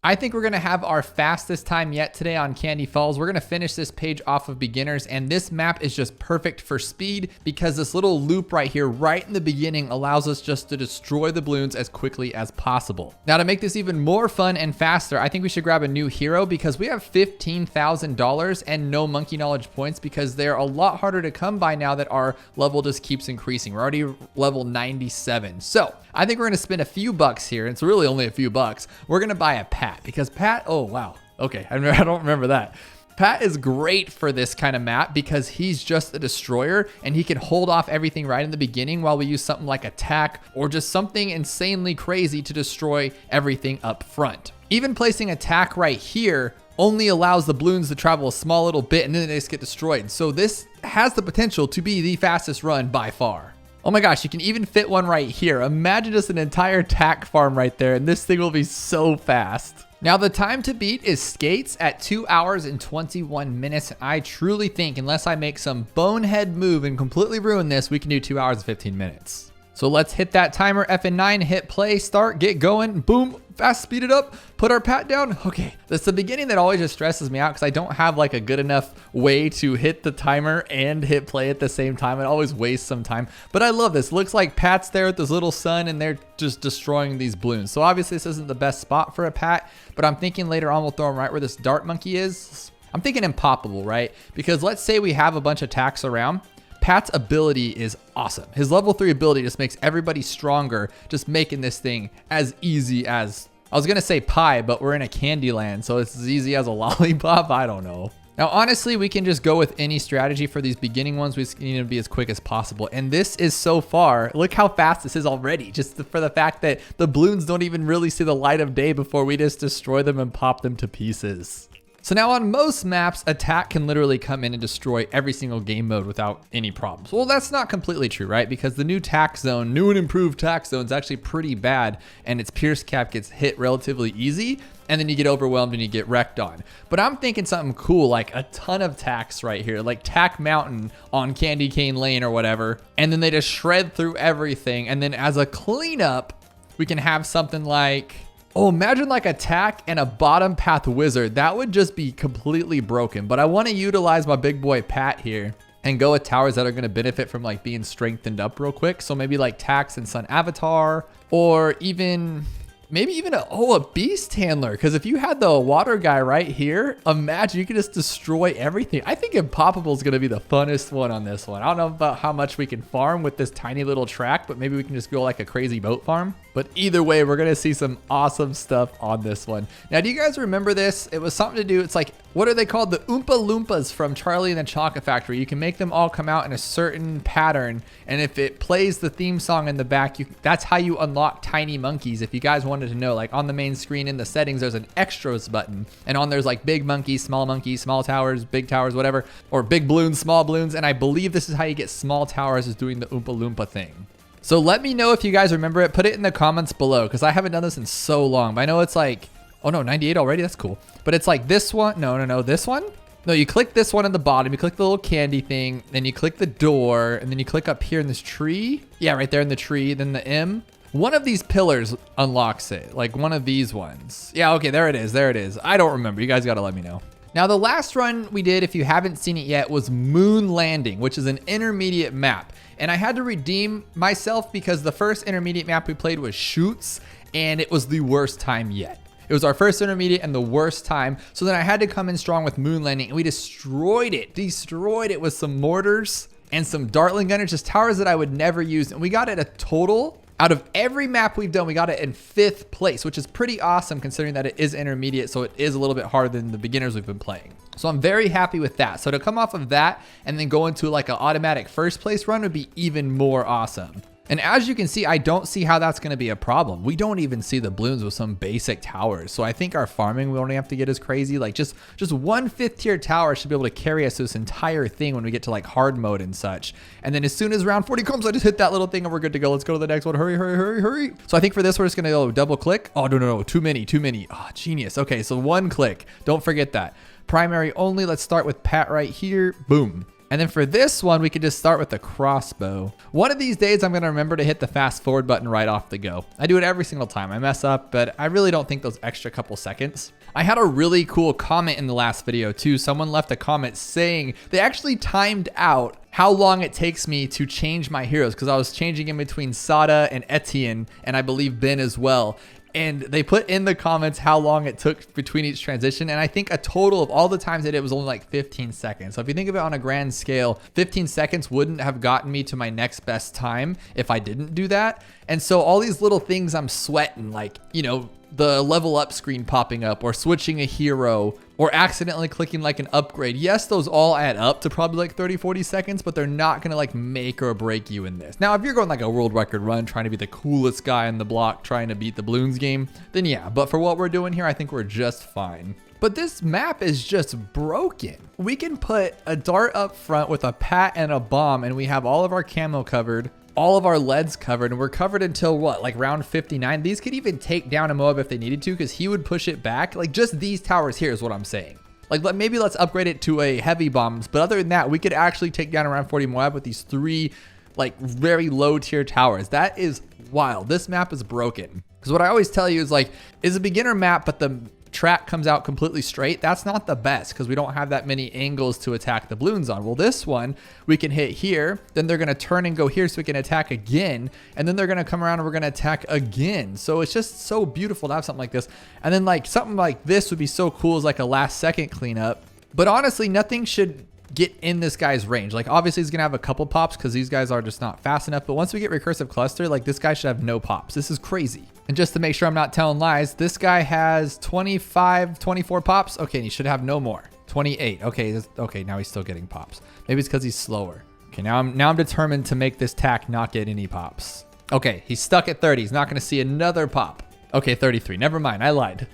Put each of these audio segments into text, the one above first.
I think we're going to have our fastest time yet today on Candy Falls. We're going to finish this page off of beginners, and this map is just perfect for speed because this little loop right here, right in the beginning, allows us just to destroy the balloons as quickly as possible. Now, to make this even more fun and faster, I think we should grab a new hero because we have $15,000 and no monkey knowledge points because they're a lot harder to come by now that our level just keeps increasing. We're already level 97. So I think we're going to spend a few bucks here. It's really only a few bucks. We're going to buy a Pat because Pat, oh, wow. Okay, I don't remember that. Pat is great for this kind of map because he's just a destroyer and he can hold off everything right in the beginning while we use something like attack or just something insanely crazy to destroy everything up front. Even placing attack right here only allows the balloons to travel a small little bit and then they just get destroyed. So this has the potential to be the fastest run by far. Oh my gosh, you can even fit one right here. Imagine just an entire tack farm right there and this thing will be so fast. Now the time to beat is skates at 2 hours and 21 minutes. I truly think unless I make some bonehead move and completely ruin this, we can do 2 hours and 15 minutes. So let's hit that timer, FN9, hit play, start, get going, boom, fast, speed it up, put our Pat down. Okay, that's the beginning that always just stresses me out because I don't have like a good enough way to hit the timer and hit play at the same time. It always wastes some time, but I love this. Looks like Pat's there with this little sun and they're just destroying these balloons. So obviously this isn't the best spot for a Pat, but I'm thinking later on we'll throw him right where this dart monkey is. I'm thinking Impoppable, right? Because let's say we have a bunch of tacks around. Pat's ability is awesome. His level 3 ability just makes everybody stronger, just making this thing as easy as, I was gonna say pie, but we're in a candy land, so it's as easy as a lollipop. I don't know. Now, honestly, we can just go with any strategy for these beginning ones. We just need to be as quick as possible. And this is so far, look how fast this is already, just for the fact that the balloons don't even really see the light of day before we just destroy them and pop them to pieces. So now on most maps, attack can literally come in and destroy every single game mode without any problems. Well, that's not completely true, right? Because the new tack zone, new and improved tack zone is actually pretty bad and its pierce cap gets hit relatively easy and then you get overwhelmed and you get wrecked on. But I'm thinking something cool, like a ton of tacks right here, like Tack Mountain on Candy Cane Lane or whatever. And then they just shred through everything. And then as a cleanup, we can have something like, oh, imagine like attack and a bottom path wizard. That would just be completely broken. But I want to utilize my big boy Pat here and go with towers that are going to benefit from like being strengthened up real quick. So maybe like Tax and Sun Avatar, or even maybe even a beast handler. Because if you had the water guy right here, imagine you could just destroy everything. I think Impoppable is going to be the funnest one on this one. I don't know about how much we can farm with this tiny little track, but maybe we can just go like a crazy boat farm. But either way, we're going to see some awesome stuff on this one. Now, do you guys remember this? It was something to do. It's like, what are they called? The Oompa Loompas from Charlie and the Chocolate Factory. You can make them all come out in a certain pattern. And if it plays the theme song in the back, that's how you unlock tiny monkeys. If you guys wanted to know, like on the main screen in the settings, there's an extras button. And on there's like big monkeys, small towers, big towers, whatever. Or big balloons, small balloons. And I believe this is how you get small towers, is doing the Oompa Loompa thing. So let me know if you guys remember it. Put it in the comments below because I haven't done this in so long. But I know it's like, oh no, 98 already. That's cool. But it's like this one. No, this one. No, you click this one at the bottom. You click the little candy thing. Then you click the door. And then you click up here in this tree. Yeah, right there in the tree. Then the M. One of these pillars unlocks it. Like one of these ones. Yeah, okay, there it is. There it is. I don't remember. You guys got to let me know. Now, the last run we did, if you haven't seen it yet, was Moon Landing, which is an intermediate map. And I had to redeem myself because the first intermediate map we played was Shoots, and it was the worst time yet. It was our first intermediate and the worst time. So then I had to come in strong with Moon Landing, and we destroyed it with some mortars and some Dartling gunners, just towers that I would never use. And we got it a total, out of every map we've done, we got it in 5th place, which is pretty awesome considering that it is intermediate. So it is a little bit harder than the beginners we've been playing. So I'm very happy with that. So to come off of that and then go into like an automatic 1st place run would be even more awesome. And as you can see, I don't see how that's going to be a problem. We don't even see the balloons with some basic towers. So I think our farming, we only have to get as crazy. Like just one 5th tier tower should be able to carry us through this entire thing when we get to like hard mode and such. And then as soon as round 40 comes, I just hit that little thing and we're good to go. Let's go to the next one. Hurry, hurry, hurry, hurry. So I think for this, we're just going to go double click. Oh, no. Too many. Oh, genius. Okay, so 1 click. Don't forget that. Primary only. Let's start with Pat right here. Boom. And then for this one, we could just start with the crossbow. One of these days, I'm gonna remember to hit the fast forward button right off the go. I do it every single time. I mess up, but I really don't think those extra couple seconds. I had a really cool comment in the last video too. Someone left a comment saying they actually timed out how long it takes me to change my heroes, because I was changing in between Sada and Etienne, and I believe Ben as well. And they put in the comments how long it took between each transition. And I think a total of all the times I did, it was only like 15 seconds. So if you think of it on a grand scale, 15 seconds wouldn't have gotten me to my next best time if I didn't do that. And so all these little things I'm sweating, like, you know, the level up screen popping up, or switching a hero, or accidentally clicking like an upgrade. Yes, those all add up to probably like 30-40 seconds, but they're not gonna like make or break you in this. Now, if you're going like a world record run, trying to be the coolest guy on the block, trying to beat the Bloons game, then yeah, but for what we're doing here, I think we're just fine. But this map is just broken. We can put a dart up front with a pat and a bomb, and we have all of our camo covered, all of our leads covered, and we're covered until what, like round 59. These could even take down a Moab if they needed to, because he would push it back. Like, just these towers here is what I'm saying. Like, maybe let's upgrade it to a heavy bombs, but other than that, we could actually take down around 40 Moab with these 3 like very low tier towers. That is wild. This map is broken, because what I always tell you is like, is a beginner map, but the track comes out completely straight. That's not the best, because we don't have that many angles to attack the balloons on. Well, this one we can hit here, then they're going to turn and go here so we can attack again, and then they're going to come around and we're going to attack again. So it's just so beautiful to have something like this. And then like something like this would be so cool as like a last second cleanup. But honestly, nothing should get in this guy's range. Like, obviously he's gonna have a couple pops because these guys are just not fast enough, but once we get recursive cluster, like, this guy should have no pops. This is crazy. And just to make sure I'm not telling lies, this guy has 25, 24 pops. Okay, and he should have no more. 28. Okay, okay, now he's still getting pops. Maybe it's because he's slower. Okay, now I'm determined to make this tack not get any pops. Okay, he's stuck at 30. He's not gonna see another pop. Okay, 33. Never mind, I lied.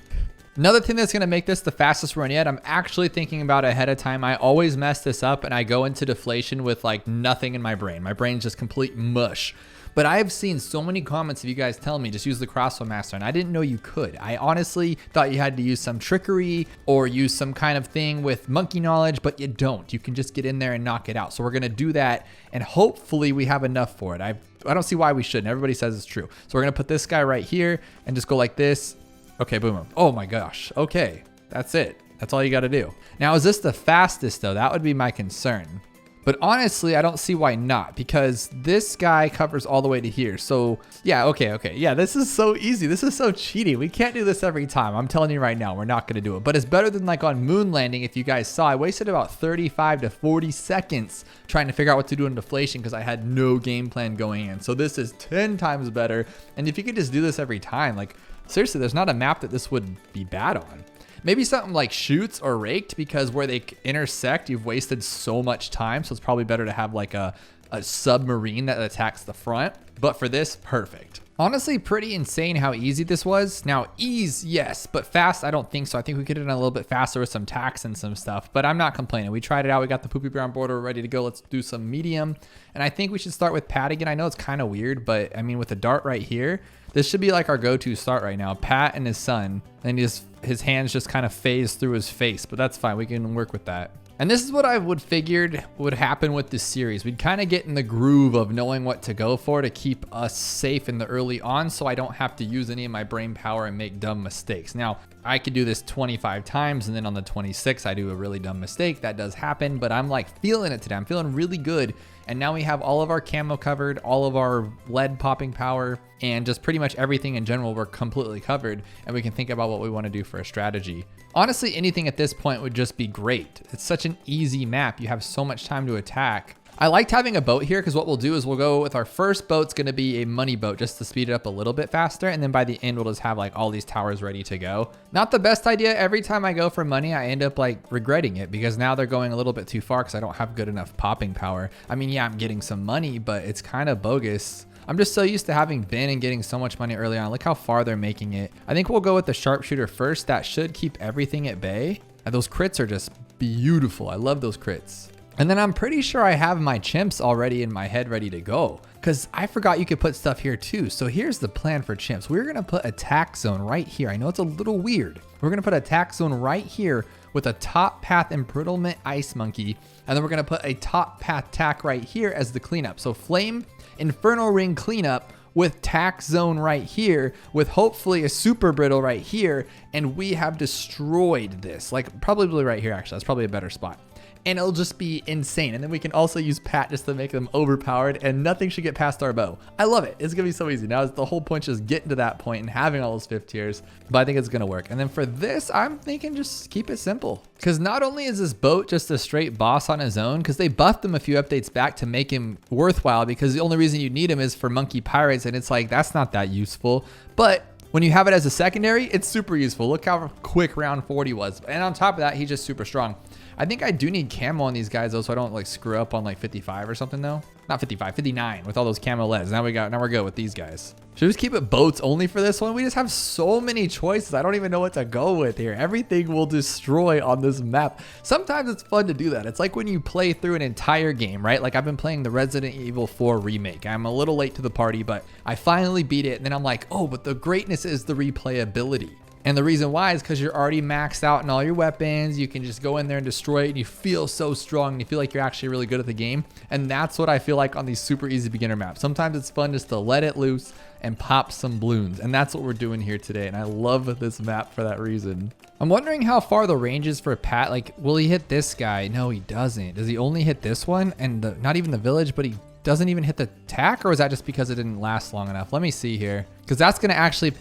Another thing that's gonna make this the fastest run yet, I'm actually thinking about ahead of time. I always mess this up and I go into deflation with like nothing in my brain. My brain's just complete mush. But I've seen so many comments of you guys telling me just use the crossbow master, and I didn't know you could. I honestly thought you had to use some trickery or use some kind of thing with monkey knowledge, but you don't. You can just get in there and knock it out. So we're gonna do that, and hopefully we have enough for it. I don't see why we shouldn't. Everybody says it's true. So we're gonna put this guy right here and just go like this. Okay, boom. Oh my gosh. Okay, that's it. That's all you got to do. Now, is this the fastest though? That would be my concern. But honestly, I don't see why not, because this guy covers all the way to here. So yeah, okay. Yeah, this is so easy. This is so cheaty. We can't do this every time. I'm telling you right now, we're not going to do it. But it's better than like on moon landing. If you guys saw, I wasted about 35 to 40 seconds trying to figure out what to do in deflation because I had no game plan going in. So this is 10 times better. And if you could just do this every time, like, seriously, there's not a map that this would be bad on. Maybe something like shoots or raked, because where they intersect, you've wasted so much time. So it's probably better to have like a submarine that attacks the front. But for this, perfect. Honestly, pretty insane how easy this was. Now, ease, yes, but fast, I don't think so. I think we could have done a little bit faster with some tacks and some stuff, but I'm not complaining. We tried it out. We got the poopy brown border ready to go. Let's do some medium. And I think we should start with Pat again. I know it's kind of weird, but I mean, with the dart right here, this should be like our go-to start right now. Pat and his son, and his hands just kind of phase through his face, but that's fine. We can work with that. And this is what I would figured would happen with this series. We'd kind of get in the groove of knowing what to go for to keep us safe in the early on, so I don't have to use any of my brain power and make dumb mistakes. Now, I could do this 25 times, and then on the 26th, I do a really dumb mistake. That does happen, but I'm like feeling it today. I'm feeling really good. And now we have all of our camo covered, all of our lead popping power, and just pretty much everything in general, we're completely covered, and we can think about what we want to do for a strategy. Honestly, anything at this point would just be great. It's such an easy map. You have so much time to attack. I liked having a boat here because what we'll do is we'll go with our first boat's going to be a money boat just to speed it up a little bit faster. And then by the end, we'll just have like all these towers ready to go. Not the best idea. Every time I go for money, I end up like regretting it because now they're going a little bit too far because I don't have good enough popping power. I mean, yeah, I'm getting some money, but it's kind of bogus. I'm just so used to having been and getting so much money early on. Look how far they're making it. I think we'll go with the sharpshooter first. That should keep everything at bay. And those crits are just beautiful. I love those crits. And then I'm pretty sure I have my chimps already in my head ready to go because I forgot you could put stuff here too. So here's the plan for chimps. We're gonna put attack zone right here. I know it's a little weird. We're gonna put attack zone right here with a top path imprisonment ice monkey. And then we're gonna put a top path tack right here as the cleanup. So flame inferno ring cleanup with tack zone right here with hopefully a super brittle right here. And we have destroyed this, like probably right here. Actually, that's probably a better spot. And it'll just be insane. And then we can also use Pat just to make them overpowered and nothing should get past our bow. I love it. It's gonna be so easy. Now the whole point is just getting to that point and having all those 5th tiers, but I think it's gonna work. And then for this, I'm thinking just keep it simple. Because not only is this boat just a straight boss on his own, because they buffed him a few updates back to make him worthwhile, because the only reason you need him is for monkey pirates, and it's like, that's not that useful. But when you have it as a secondary, it's super useful. Look how quick round 40 was. And on top of that, he's just super strong. I think I do need camo on these guys though, so I don't like screw up on like 55 or something though. Not 55, 59 with all those camo leads. Now we're good with these guys. Should we just keep it boats only for this one? We just have so many choices. I don't even know what to go with here. Everything will destroy on this map. Sometimes it's fun to do that. It's like when you play through an entire game, right? Like I've been playing the Resident Evil 4 remake. I'm a little late to the party, but I finally beat it. And then I'm like, oh, but the greatness is the replayability. And the reason why is because you're already maxed out in all your weapons. You can just go in there and destroy it and you feel so strong and you feel like you're actually really good at the game. And that's what I feel like on these super easy beginner maps. Sometimes it's fun just to let it loose and pop some balloons. And that's what we're doing here today. And I love this map for that reason. I'm wondering how far the range is for Pat. Like, will he hit this guy? No, he doesn't. Does he only hit this one? And not even the village, but he doesn't even hit the tack? Or is that just because it didn't last long enough? Let me see here. Because that's going to actually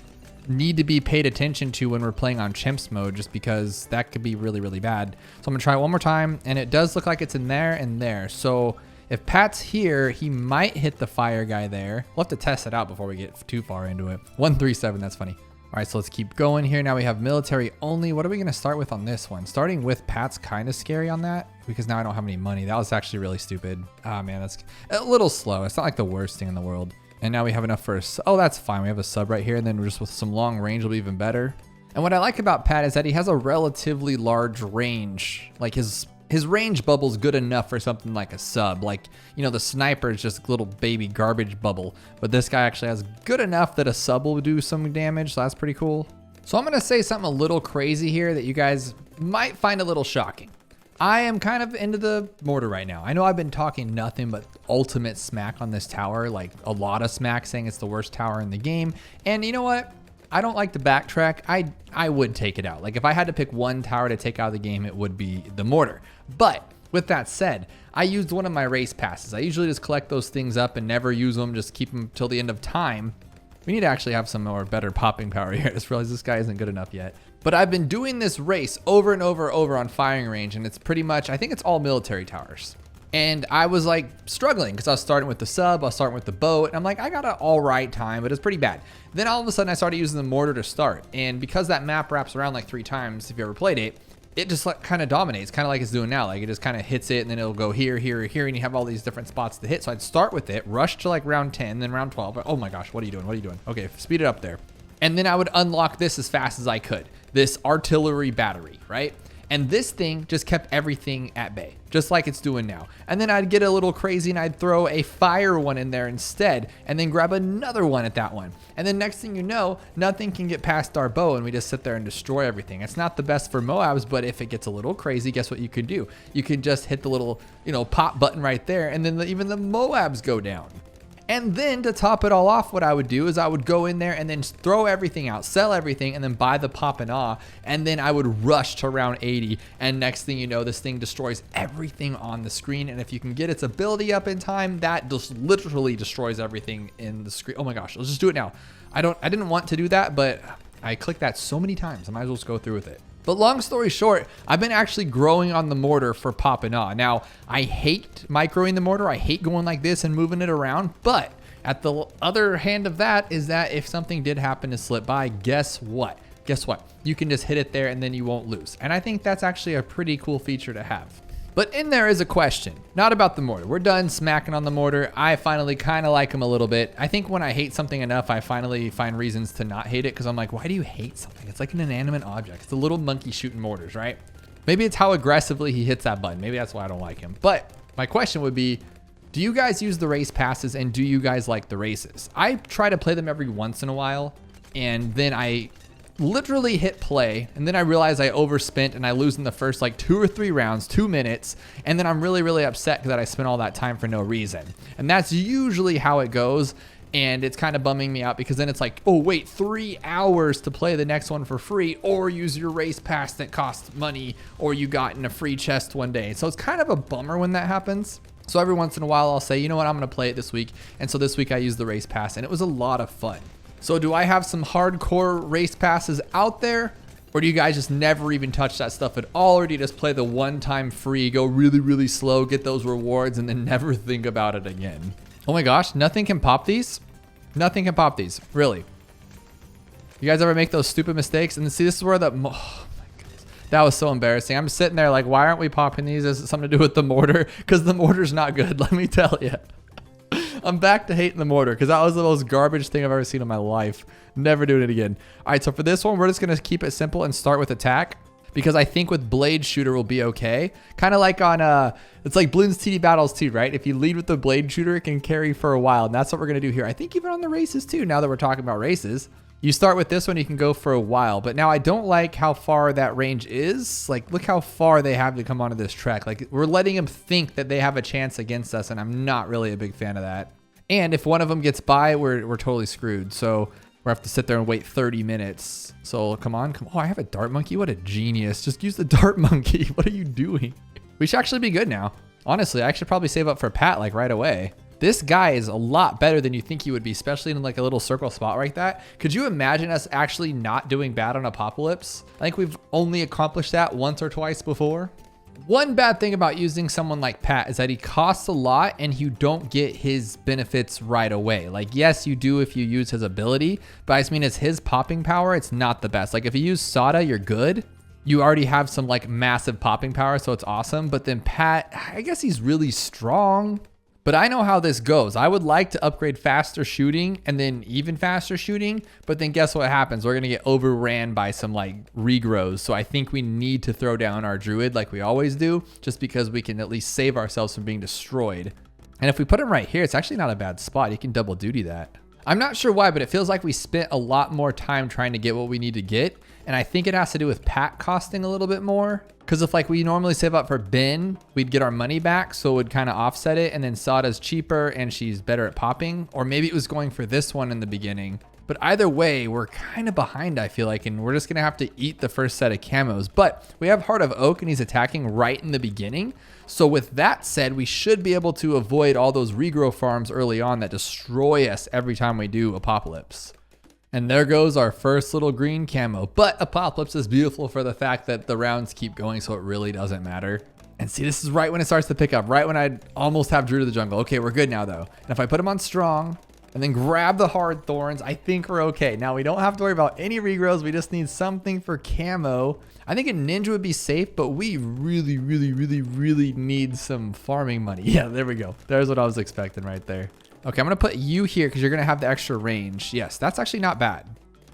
need to be paid attention to when we're playing on chimps mode, just because that could be really, really bad. So I'm gonna try it one more time, and it does look like it's in there and there. So if Pat's here, he might hit the fire guy there. We'll have to test it out before we get too far into it. 137, that's funny. All right, so let's keep going here. Now we have military only. What are we gonna start with on this one? Starting with Pat's kind of scary on that, because now I don't have any money. That was actually really stupid. Ah, man, that's a little slow. It's not like the worst thing in the world. And now we have enough for oh, that's fine. We have a sub right here, and then just with some long range will be even better. And what I like about Pat is that he has a relatively large range. Like his range bubble's good enough for something like a sub. Like, you know, the sniper is just a little baby garbage bubble, but this guy actually has good enough that a sub will do some damage, so that's pretty cool. So I'm gonna say something a little crazy here that you guys might find a little shocking. I am kind of into the mortar right now. I know I've been talking nothing but ultimate smack on this tower, like a lot of smack, saying it's the worst tower in the game. And you know what? I don't like to backtrack. I would take it out. Like if I had to pick one tower to take out of the game, it would be the mortar. But with that said, I used one of my race passes. I usually just collect those things up and never use them, just keep them till the end of time. We need to actually have some more better popping power here. I just realized this guy isn't good enough yet. But I've been doing this race over and over on firing range, and it's pretty much, I think it's all military towers. And I was like struggling because I was starting with the sub, I was starting with the boat, and I'm like, I got an all right time, but it's pretty bad. Then all of a sudden I started using the mortar to start. And because that map wraps around like 3 times, if you ever played it, it just like kind of dominates, kind of like it's doing now. Like it just kind of hits it and then it'll go here, here, here, and you have all these different spots to hit. So I'd start with it, rush to like round 10, then round 12. Oh my gosh, what are you doing? What are you doing? Okay, speed it up there. And then I would unlock this as fast as I could. This artillery battery, right? And this thing just kept everything at bay, just like it's doing now. And then I'd get a little crazy and I'd throw a fire one in there instead, and then grab another one at that one. And then next thing you know, nothing can get past our bow and we just sit there and destroy everything. It's not the best for Moabs, but if it gets a little crazy, guess what you can do? You can just hit the little, pop button right there, and then even the Moabs go down. And then to top it all off, what I would do is I would go in there and then throw everything out, sell everything, and then buy the pop and awe. And then I would rush to round 80. And next thing you know, this thing destroys everything on the screen. And if you can get its ability up in time, that just literally destroys everything in the screen. Oh my gosh, let's just do it now. I didn't want to do that, but I clicked that so many times. I might as well just go through with it. But long story short, I've been actually growing on the mortar for pop and awe. Now, I hate microing the mortar. I hate going like this and moving it around. But at the other hand of that is that if something did happen to slip by, guess what? Guess what? You can just hit it there and then you won't lose. And I think that's actually a pretty cool feature to have. But in there is a question, not about the mortar. We're done smacking on the mortar. I finally kind of like him a little bit. I think when I hate something enough, I finally find reasons to not hate it because I'm like, why do you hate something? It's like an inanimate object. It's a little monkey shooting mortars, right? Maybe it's how aggressively he hits that button. Maybe that's why I don't like him. But my question would be, Do you guys use the race passes, and do you guys like the races? I try to play them every once in a while, and then I literally hit play, and then I realize I overspent and I lose in the first like 2 or 3 rounds, 2 minutes, and then I'm really upset that I spent all that time for no reason. And that's usually how it goes, and it's kind of bumming me out because then it's like, oh wait, 3 hours to play the next one for free, or use your race pass that costs money, or you got in a free chest one day. So it's kind of a bummer when that happens. So every once in a while I'll say, you know what, I'm gonna play it this week. And so this week I used the race pass, and it was a lot of fun. So do I have some hardcore race passes out there? Or do you guys just never even touch that stuff at all? Or do you just play the one-time free, go really slow, get those rewards, and then never think about it again? Oh my gosh, nothing can pop these? Nothing can pop these, really. You guys ever make those stupid mistakes? And see, this is where oh my goodness, that was so embarrassing. I'm sitting there like, why aren't we popping these? Is it something to do with the mortar? Because the mortar's not good, let me tell you. I'm back to hating the mortar because that was the most garbage thing I've ever seen in my life. Never doing it again. All right, so for this one, we're just going to keep it simple and start with attack because I think with blade shooter will be okay. Kind of like on, it's like Bloons TD battles too, right? If you lead with the blade shooter, it can carry for a while. And that's what we're going to do here. I think even on the races too, now that we're talking about races. You start with this one, you can go for a while. But now I don't like how far that range is. Like, look how far they have to come onto this track. Like, we're letting them think that they have a chance against us, and I'm not really a big fan of that. And if one of them gets by, we're totally screwed. So we have to sit there and wait 30 minutes. So come on. Oh, I have a dart monkey. What a genius. Just use the dart monkey. What are you doing? We should actually be good now. Honestly, I should probably save up for Pat like right away. This guy is a lot better than you think he would be, especially in like a little circle spot like that. Could you imagine us actually not doing bad on Apopalypse? I think we've only accomplished that once or twice before. One bad thing about using someone like Pat is that he costs a lot and you don't get his benefits right away. Like, yes, you do if you use his ability, but I just mean as his popping power, it's not the best. Like if you use Sada, you're good. You already have some like massive popping power, so it's awesome. But then Pat, I guess he's really strong. But I know how this goes. I would like to upgrade faster shooting and then even faster shooting. But then guess what happens? We're going to get overran by some like regrows. So I think we need to throw down our druid like we always do, just because we can at least save ourselves from being destroyed. And if we put him right here, it's actually not a bad spot. He can double duty that. I'm not sure why, but it feels like we spent a lot more time trying to get what we need to get. And I think it has to do with Pat costing a little bit more. Because if like we normally save up for Ben, we'd get our money back. So it would kind of offset it. And then Sada's cheaper and she's better at popping. Or maybe it was going for this one in the beginning. But either way, we're kind of behind, I feel like. And we're just going to have to eat the first set of camos. But we have Heart of Oak and he's attacking right in the beginning. So with that said, we should be able to avoid all those regrow farms early on that destroy us every time we do Apopalypse. And there goes our first little green camo. But Apopalypse is beautiful for the fact that the rounds keep going, so it really doesn't matter. And see, this is right when it starts to pick up, right when I almost have Druid of the Jungle. Okay, we're good now though. And if I put him on strong and then grab the hard thorns, I think we're okay. Now we don't have to worry about any regrows. We just need something for camo. I think a ninja would be safe, but we really need some farming money. Yeah, there we go. There's what I was expecting right there. Okay, I'm going to put you here because you're going to have the extra range. Yes, that's actually not bad.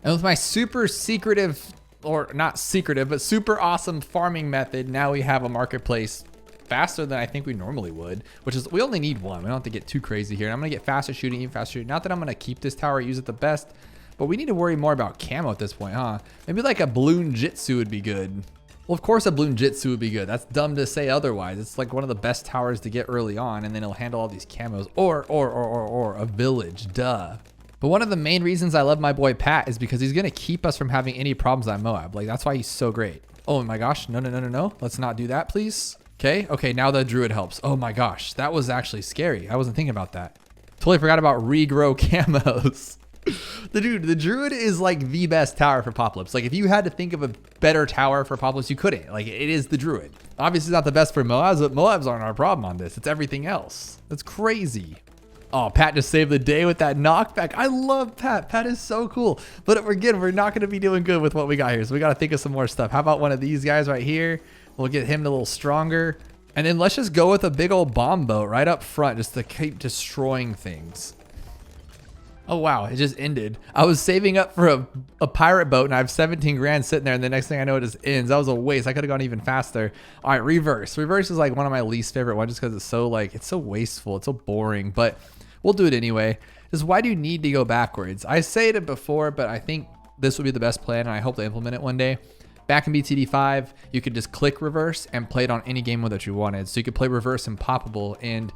And with my super secretive, or not secretive, but super awesome farming method, now we have a marketplace faster than I think we normally would, which is we only need one. We don't have to get too crazy here. And I'm going to get faster shooting, even faster shooting. Not that I'm going to keep this tower, use it the best, but we need to worry more about camo at this point, huh? Maybe like a Bloon Jitsu would be good. Well, of course a Bloon Jitsu would be good. That's dumb to say otherwise. It's like one of the best towers to get early on, and then it'll handle all these camos. Or a village, duh. But one of the main reasons I love my boy Pat is because he's gonna keep us from having any problems on Moab. Like, that's why he's so great. Oh my gosh, no. Let's not do that, please. Okay, now the druid helps. Oh my gosh, that was actually scary. I wasn't thinking about that. Totally forgot about regrow camos. The druid is like the best tower for Apopalypse. Like if you had to think of a better tower for Apopalypse, you couldn't. Like it is the druid. Obviously not the best for Moabs, but Moabs aren't our problem on this. It's everything else. That's crazy. Oh, Pat just saved the day with that knockback. I love Pat. Pat is so cool. But again, we're not going to be doing good with what we got here. So we got to think of some more stuff. How about one of these guys right here? We'll get him a little stronger. And then let's just go with a big old bomb boat right up front just to keep destroying things. Oh, wow. It just ended. I was saving up for a pirate boat and I have 17 grand sitting there. And the next thing I know, it just ends. That was a waste. I could have gone even faster. All right, reverse. Reverse is like one of my least favorite ones just because it's so wasteful. It's so boring, but we'll do it anyway. Just why do you need to go backwards? I said it before, but I think this would be the best plan. And I hope they implement it one day. Back in BTD5, you could just click reverse and play it on any game mode that you wanted. So you could play reverse Impoppable. And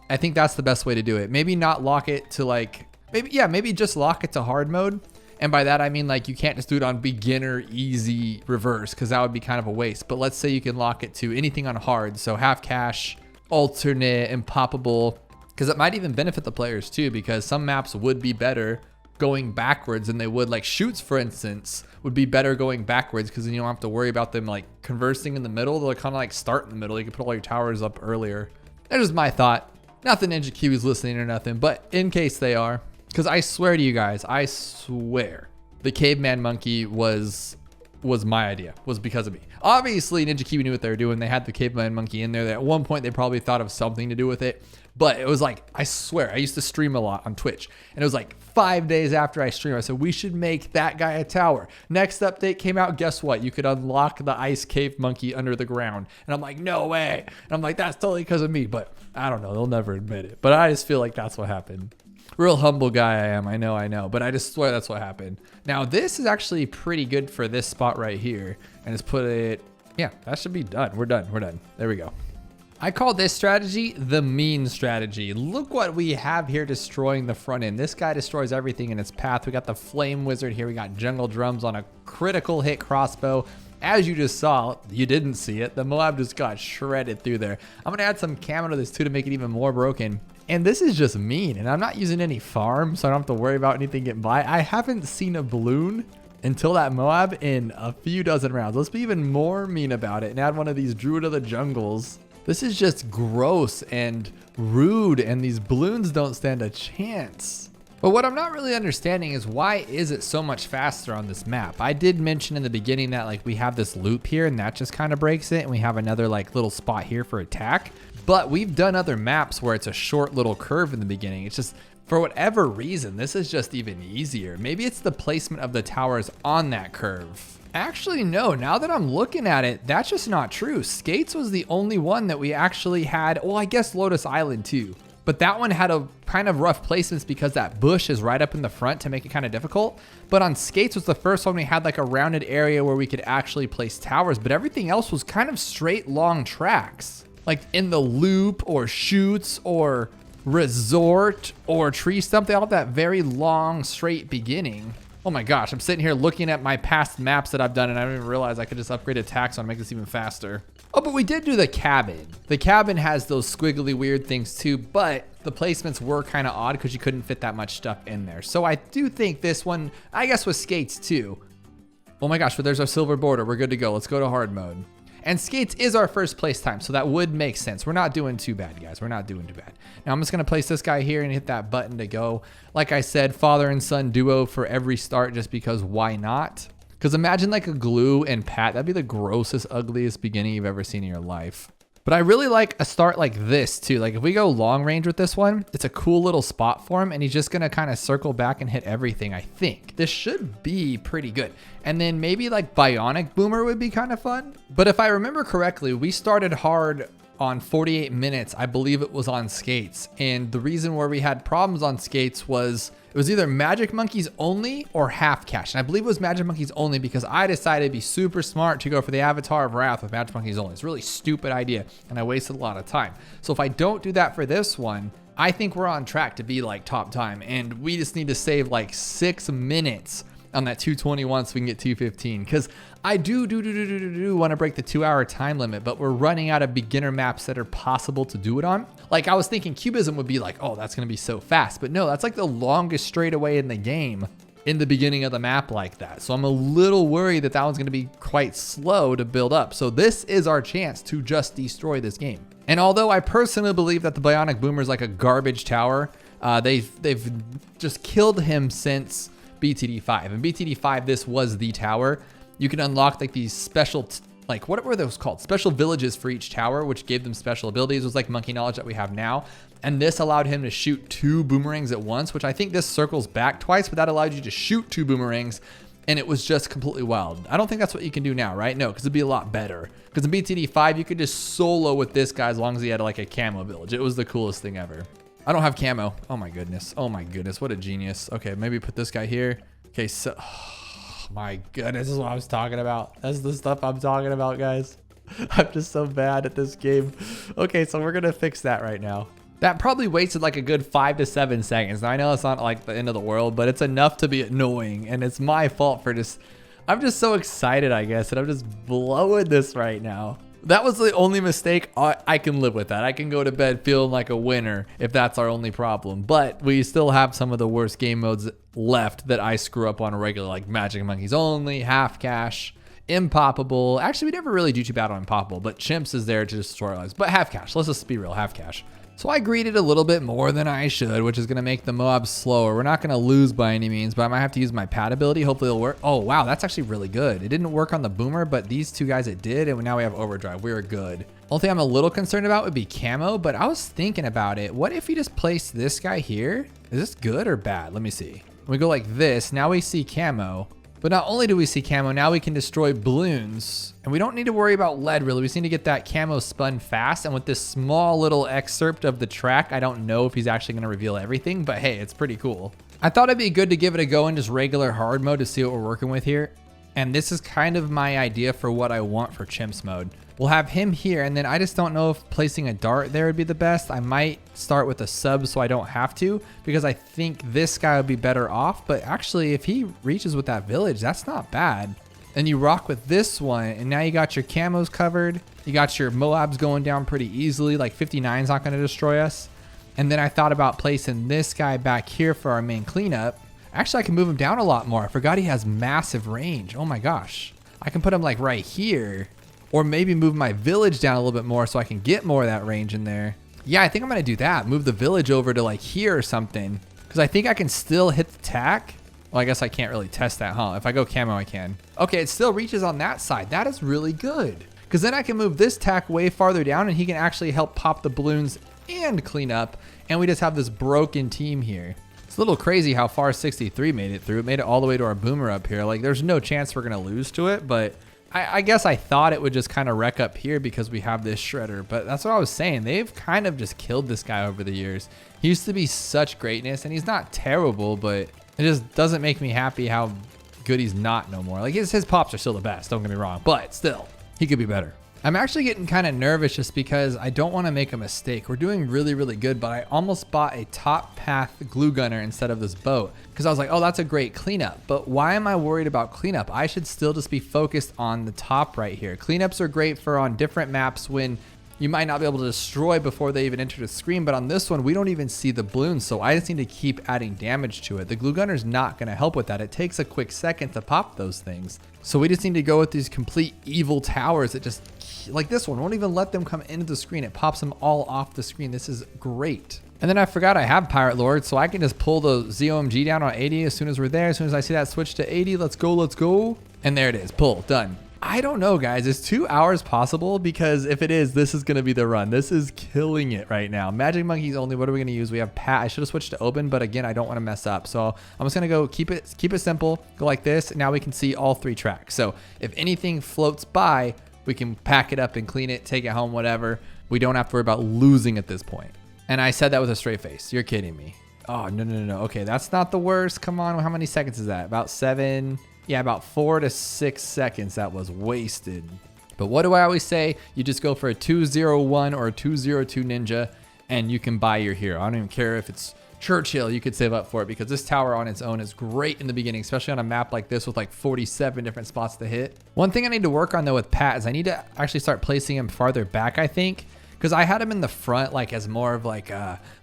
I think that's the best way to do it. Maybe not lock it to like, maybe just lock it to hard mode. And by that, I mean like you can't just do it on beginner, easy, reverse, because that would be kind of a waste. But let's say you can lock it to anything on hard. So half cash, alternate, Impoppable, because it might even benefit the players too, because some maps would be better going backwards than they would, like shoots, for instance, would be better going backwards because then you don't have to worry about them like conversing in the middle. They'll kind of like start in the middle. You can put all your towers up earlier. That is my thought. Not that Ninja Q is listening or nothing, but in case they are, because I swear to you guys, I swear the caveman monkey was my idea, was because of me. Obviously, Ninja Q knew what they were doing. They had the caveman monkey in there. At one point, they probably thought of something to do with it. But it was like, I swear, I used to stream a lot on Twitch. And it was like 5 days after I streamed, I said, we should make that guy a tower. Next update came out. Guess what? You could unlock the ice cave monkey under the ground. And I'm like, no way. And I'm like, that's totally because of me. But I don't know. They'll never admit it. But I just feel like that's what happened. Real humble guy I am. I know. But I just swear that's what happened. Now, this is actually pretty good for this spot right here. And just put it, yeah, that should be done. We're done. There we go. I call this strategy the mean strategy. Look what we have here destroying the front end. This guy destroys everything in its path. We got the flame wizard here. We got jungle drums on a critical hit crossbow. As you just saw, you didn't see it. The Moab just got shredded through there. I'm going to add some camo to this too to make it even more broken. And this is just mean. And I'm not using any farm, so I don't have to worry about anything getting by. I haven't seen a balloon until that Moab in a few dozen rounds. Let's be even more mean about it and add one of these Druid of the Jungles. This is just gross and rude, and these balloons don't stand a chance. But what I'm not really understanding is why is it so much faster on this map? I did mention in the beginning that like we have this loop here and that just kind of breaks it, and we have another like little spot here for attack. But we've done other maps where it's a short little curve in the beginning. It's just, for whatever reason, this is just even easier. Maybe it's the placement of the towers on that curve. Actually, no, now that I'm looking at it, that's just not true. Skates was the only one that we actually had. Well, I guess Lotus Island too. But that one had a kind of rough placements because that bush is right up in the front to make it kind of difficult. But on Skates was the first one we had like a rounded area where we could actually place towers, but everything else was kind of straight long tracks. Like in the loop or shoots or resort or tree stump, they all have that very long straight beginning. Oh my gosh, I'm sitting here looking at my past maps that I've done and I didn't even realize I could just upgrade attacks on make this even faster. Oh, but we did do the cabin. The cabin has those squiggly weird things too, but the placements were kind of odd because you couldn't fit that much stuff in there. So I do think this one, I guess with Skates too. Oh my gosh, but there's our silver border. We're good to go. Let's go to hard mode. And Skates is our first place time, so that would make sense. We're not doing too bad, guys. We're not doing too bad. Now I'm just gonna place this guy here and hit that button to go. Like I said, father and son duo for every start just because why not? Because imagine like a Glue and Pat. That'd be the grossest, ugliest beginning you've ever seen in your life. But I really like a start like this too. Like if we go long range with this one, it's a cool little spot for him and he's just gonna kind of circle back and hit everything, I think. This should be pretty good. And then maybe like Bionic Boomer would be kind of fun. But if I remember correctly, we started hard on 48 minutes, I believe it was on Skates. And the reason where we had problems on Skates was it was either Magic Monkeys only or half cash. And I believe it was Magic Monkeys only because I decided to be super smart to go for the Avatar of Wrath with Magic Monkeys only. It's a really stupid idea and I wasted a lot of time. So if I don't do that for this one, I think we're on track to be like top time. And we just need to save like 6 minutes on that 221 so we can get 215. Because I do want to break the 2-hour time limit, but we're running out of beginner maps that are possible to do it on. Like I was thinking Cubism would be like, oh, that's going to be so fast. But no, that's like the longest straightaway in the game in the beginning of the map like that. So I'm a little worried that that one's going to be quite slow to build up. So this is our chance to just destroy this game. And although I personally believe that the Bionic Boomer is like a garbage tower, they've just killed him since BTD5. In BTD5, this was the tower. You can unlock like these special like, what were those called? Special villages for each tower, which gave them special abilities. It was like monkey knowledge that we have now. And this allowed him to shoot 2 boomerangs at once, which I think this circles back twice, but that allowed you to shoot 2 boomerangs. And it was just completely wild. I don't think that's what you can do now, right? No, because it'd be a lot better. Because in BTD5, you could just solo with this guy as long as he had like a camo village. It was the coolest thing ever. I don't have camo. Oh my goodness. Oh my goodness. What a genius. Okay, maybe put this guy here. Okay, so... Oh my goodness, this is what I was talking about. That's the stuff I'm talking about, guys. I'm just so bad at this game. Okay, so we're going to fix that right now. That probably wasted like a good 5 to 7 seconds. Now, I know it's not like the end of the world, but it's enough to be annoying. And it's my fault for just... I'm just so excited, I guess. And I'm just blowing this right now. That was the only mistake. I can live with that. I can go to bed feeling like a winner if that's our only problem. But we still have some of the worst game modes left that I screw up on a regular, like Magic Monkeys Only, Half Cash, Impoppable. Actually, we never really do too bad on Impoppable, but Chimps is there to destroy our lives. But Half Cash, let's just be real, Half Cash. So I greeted a little bit more than I should, which is going to make the Moabs slower. We're not going to lose by any means, but I might have to use my pad ability. Hopefully it'll work. Oh, wow, that's actually really good. It didn't work on the Boomer, but these 2 guys it did, and now we have Overdrive. We are good. Only thing I'm a little concerned about would be camo, but I was thinking about it. What if we just place this guy here? Is this good or bad? Let me see. When we go like this, now we see camo. But not only do we see camo, now we can destroy balloons. And we don't need to worry about lead, really. We just need to get that camo spun fast. And with this small little excerpt of the track, I don't know if he's actually going to reveal everything. But hey, it's pretty cool. I thought it'd be good to give it a go in just regular hard mode to see what we're working with here. And this is kind of my idea for what I want for Chimps mode. We'll have him here, and then I just don't know if placing a dart there would be the best. I might start with a sub so I don't have to, because I think this guy would be better off. But actually, if he reaches with that village, that's not bad. And you rock with this one, and now you got your camos covered. You got your Moabs going down pretty easily, like 59's not going to destroy us. And then I thought about placing this guy back here for our main cleanup. Actually, I can move him down a lot more. I forgot he has massive range. Oh my gosh. I can put him like right here. Or maybe move my village down a little bit more so I can get more of that range in there. Yeah, I think I'm going to do that. Move the village over to like here or something. Because I think I can still hit the tack. Well, I guess I can't really test that, huh? If I go camo, I can. Okay, it still reaches on that side. That is really good. Because then I can move this tack way farther down and he can actually help pop the balloons and clean up. And we just have this broken team here. It's a little crazy how far 63 made it through. It made it all the way to our Boomer up here. Like, there's no chance we're going to lose to it, but... I guess I thought it would just kind of wreck up here because we have this shredder, but that's what I was saying. They've kind of just killed this guy over the years. He used to be such greatness, and he's not terrible, but it just doesn't make me happy how good he's not no more. Like his pops are still the best, don't get me wrong, but still, he could be better. I'm actually getting kind of nervous just because I don't want to make a mistake. We're doing really, really good, but I almost bought a top path glue gunner instead of this boat because I was like, oh, that's a great cleanup. But why am I worried about cleanup? I should still just be focused on the top right here. Cleanups are great for on different maps when you might not be able to destroy before they even enter the screen, but on this one, we don't even see the balloons, so I just need to keep adding damage to it. The glue gunner's not going to help with that. It takes a quick second to pop those things. So we just need to go with these complete evil towers that just, like this one, won't even let them come into the screen. It pops them all off the screen. This is great. And then I forgot I have Pirate Lord, so I can just pull the ZOMG down on 80 as soon as we're there. As soon as I see that switch to 80, let's go, let's go. And there it is, pull, done. I don't know, guys. Is 2 hours possible? Because if it is, this is going to be the run. This is killing it right now. Magic Monkeys only. What are we going to use? We have Pat. I should have switched to Open, but again, I don't want to mess up. So I'm just going to go keep it simple. Go like this. Now we can see all 3 tracks. So if anything floats by, we can pack it up and clean it, take it home, whatever. We don't have to worry about losing at this point. And I said that with a straight face. You're kidding me. Oh, no. Okay, that's not the worst. Come on. How many seconds is that? About 7... Yeah, about 4 to 6 seconds that was wasted. But what do I always say? You just go for a 201 or a 202 ninja and you can buy your hero. I don't even care if it's Churchill, you could save up for it because this tower on its own is great in the beginning, especially on a map like this with like 47 different spots to hit. One thing I need to work on though with Pat is I need to actually start placing him farther back, I think. Because I had him in the front like as more of like,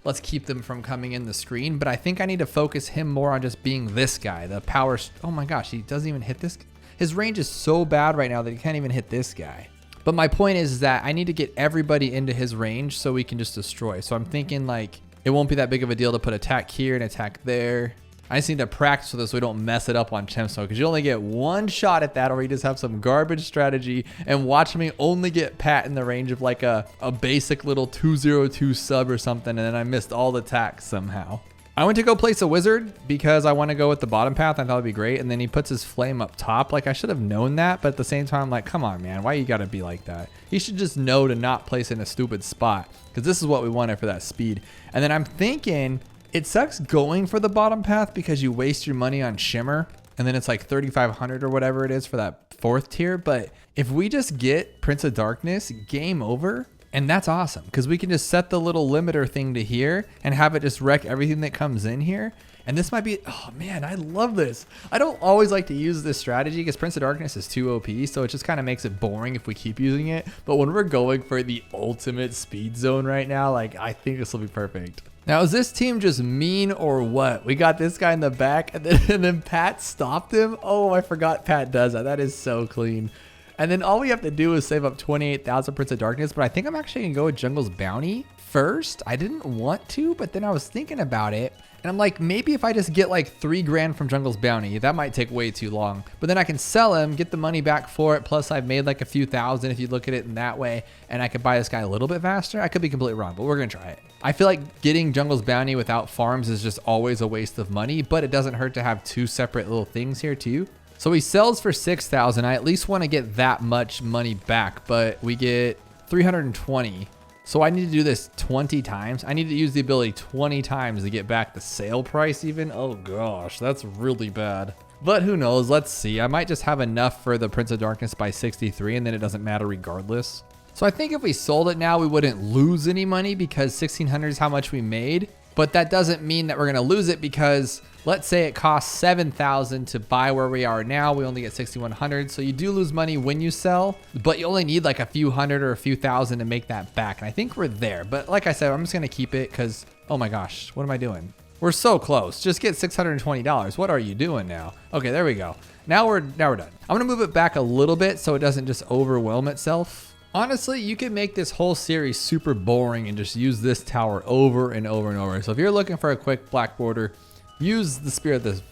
let's keep them from coming in the screen. But I think I need to focus him more on just being this guy. The power, oh my gosh, he doesn't even hit this. His range is so bad right now that he can't even hit this guy. But my point is that I need to get everybody into his range so we can just destroy. So I'm thinking like, it won't be that big of a deal to put attack here and attack there. I just need to practice with this so we don't mess it up on chimps mode, because you only get one shot at that, or you just have some garbage strategy and watch me only get Pat in the range of like a basic little 202 sub or something, and then I missed all the attacks somehow. I went to go place a wizard because I want to go with the bottom path. I thought it'd be great. And then he puts his flame up top. Like, I should have known that. But at the same time, I'm like, come on, man. Why you got to be like that? He should just know to not place in a stupid spot, because this is what we wanted for that speed. And then I'm thinking it sucks going for the bottom path because you waste your money on shimmer. And then it's like 3,500 or whatever it is for that 4th tier. But if we just get Prince of Darkness, game over. And that's awesome, because we can just set the little limiter thing to here and have it just wreck everything that comes in here. And this might be, oh man, I love this. I don't always like to use this strategy because Prince of Darkness is too OP, so it just kind of makes it boring if we keep using it. But when we're going for the ultimate speed zone right now, like, I think this will be perfect. Now, is this team just mean or what? We got this guy in the back, and then Pat stopped him. Oh, I forgot Pat does that. That is so clean. And then all we have to do is save up 28,000 Prince of Darkness. But I think I'm actually going to go with Jungle's Bounty first. I didn't want to, but then I was thinking about it. And I'm like, maybe if I just get like 3 grand from Jungle's Bounty, that might take way too long. But then I can sell him, get the money back for it. Plus, I've made like a few thousand if you look at it in that way. And I could buy this guy a little bit faster. I could be completely wrong, but we're going to try it. I feel like getting Jungle's Bounty without farms is just always a waste of money. But it doesn't hurt to have 2 separate little things here too. So he sells for 6,000. I at least want to get that much money back, but we get 320. So I need to do this 20 times. I need to use the ability 20 times to get back the sale price even. Oh gosh, that's really bad. But who knows? Let's see. I might just have enough for the Prince of Darkness by 63, and then it doesn't matter regardless. So I think if we sold it now, we wouldn't lose any money because 1,600 is how much we made. But that doesn't mean that we're going to lose it, because let's say it costs 7,000 to buy where we are now. We only get 6,100. So you do lose money when you sell, but you only need like a few hundred or a few thousand to make that back. And I think we're there. But like I said, I'm just going to keep it because, oh my gosh, what am I doing? We're so close. Just get $620. What are you doing now? Okay, there we go. Now we're done. I'm going to move it back a little bit so it doesn't just overwhelm itself. Honestly, you can make this whole series super boring and just use this tower over and over and over. So if you're looking for a quick black border, use the Spirit of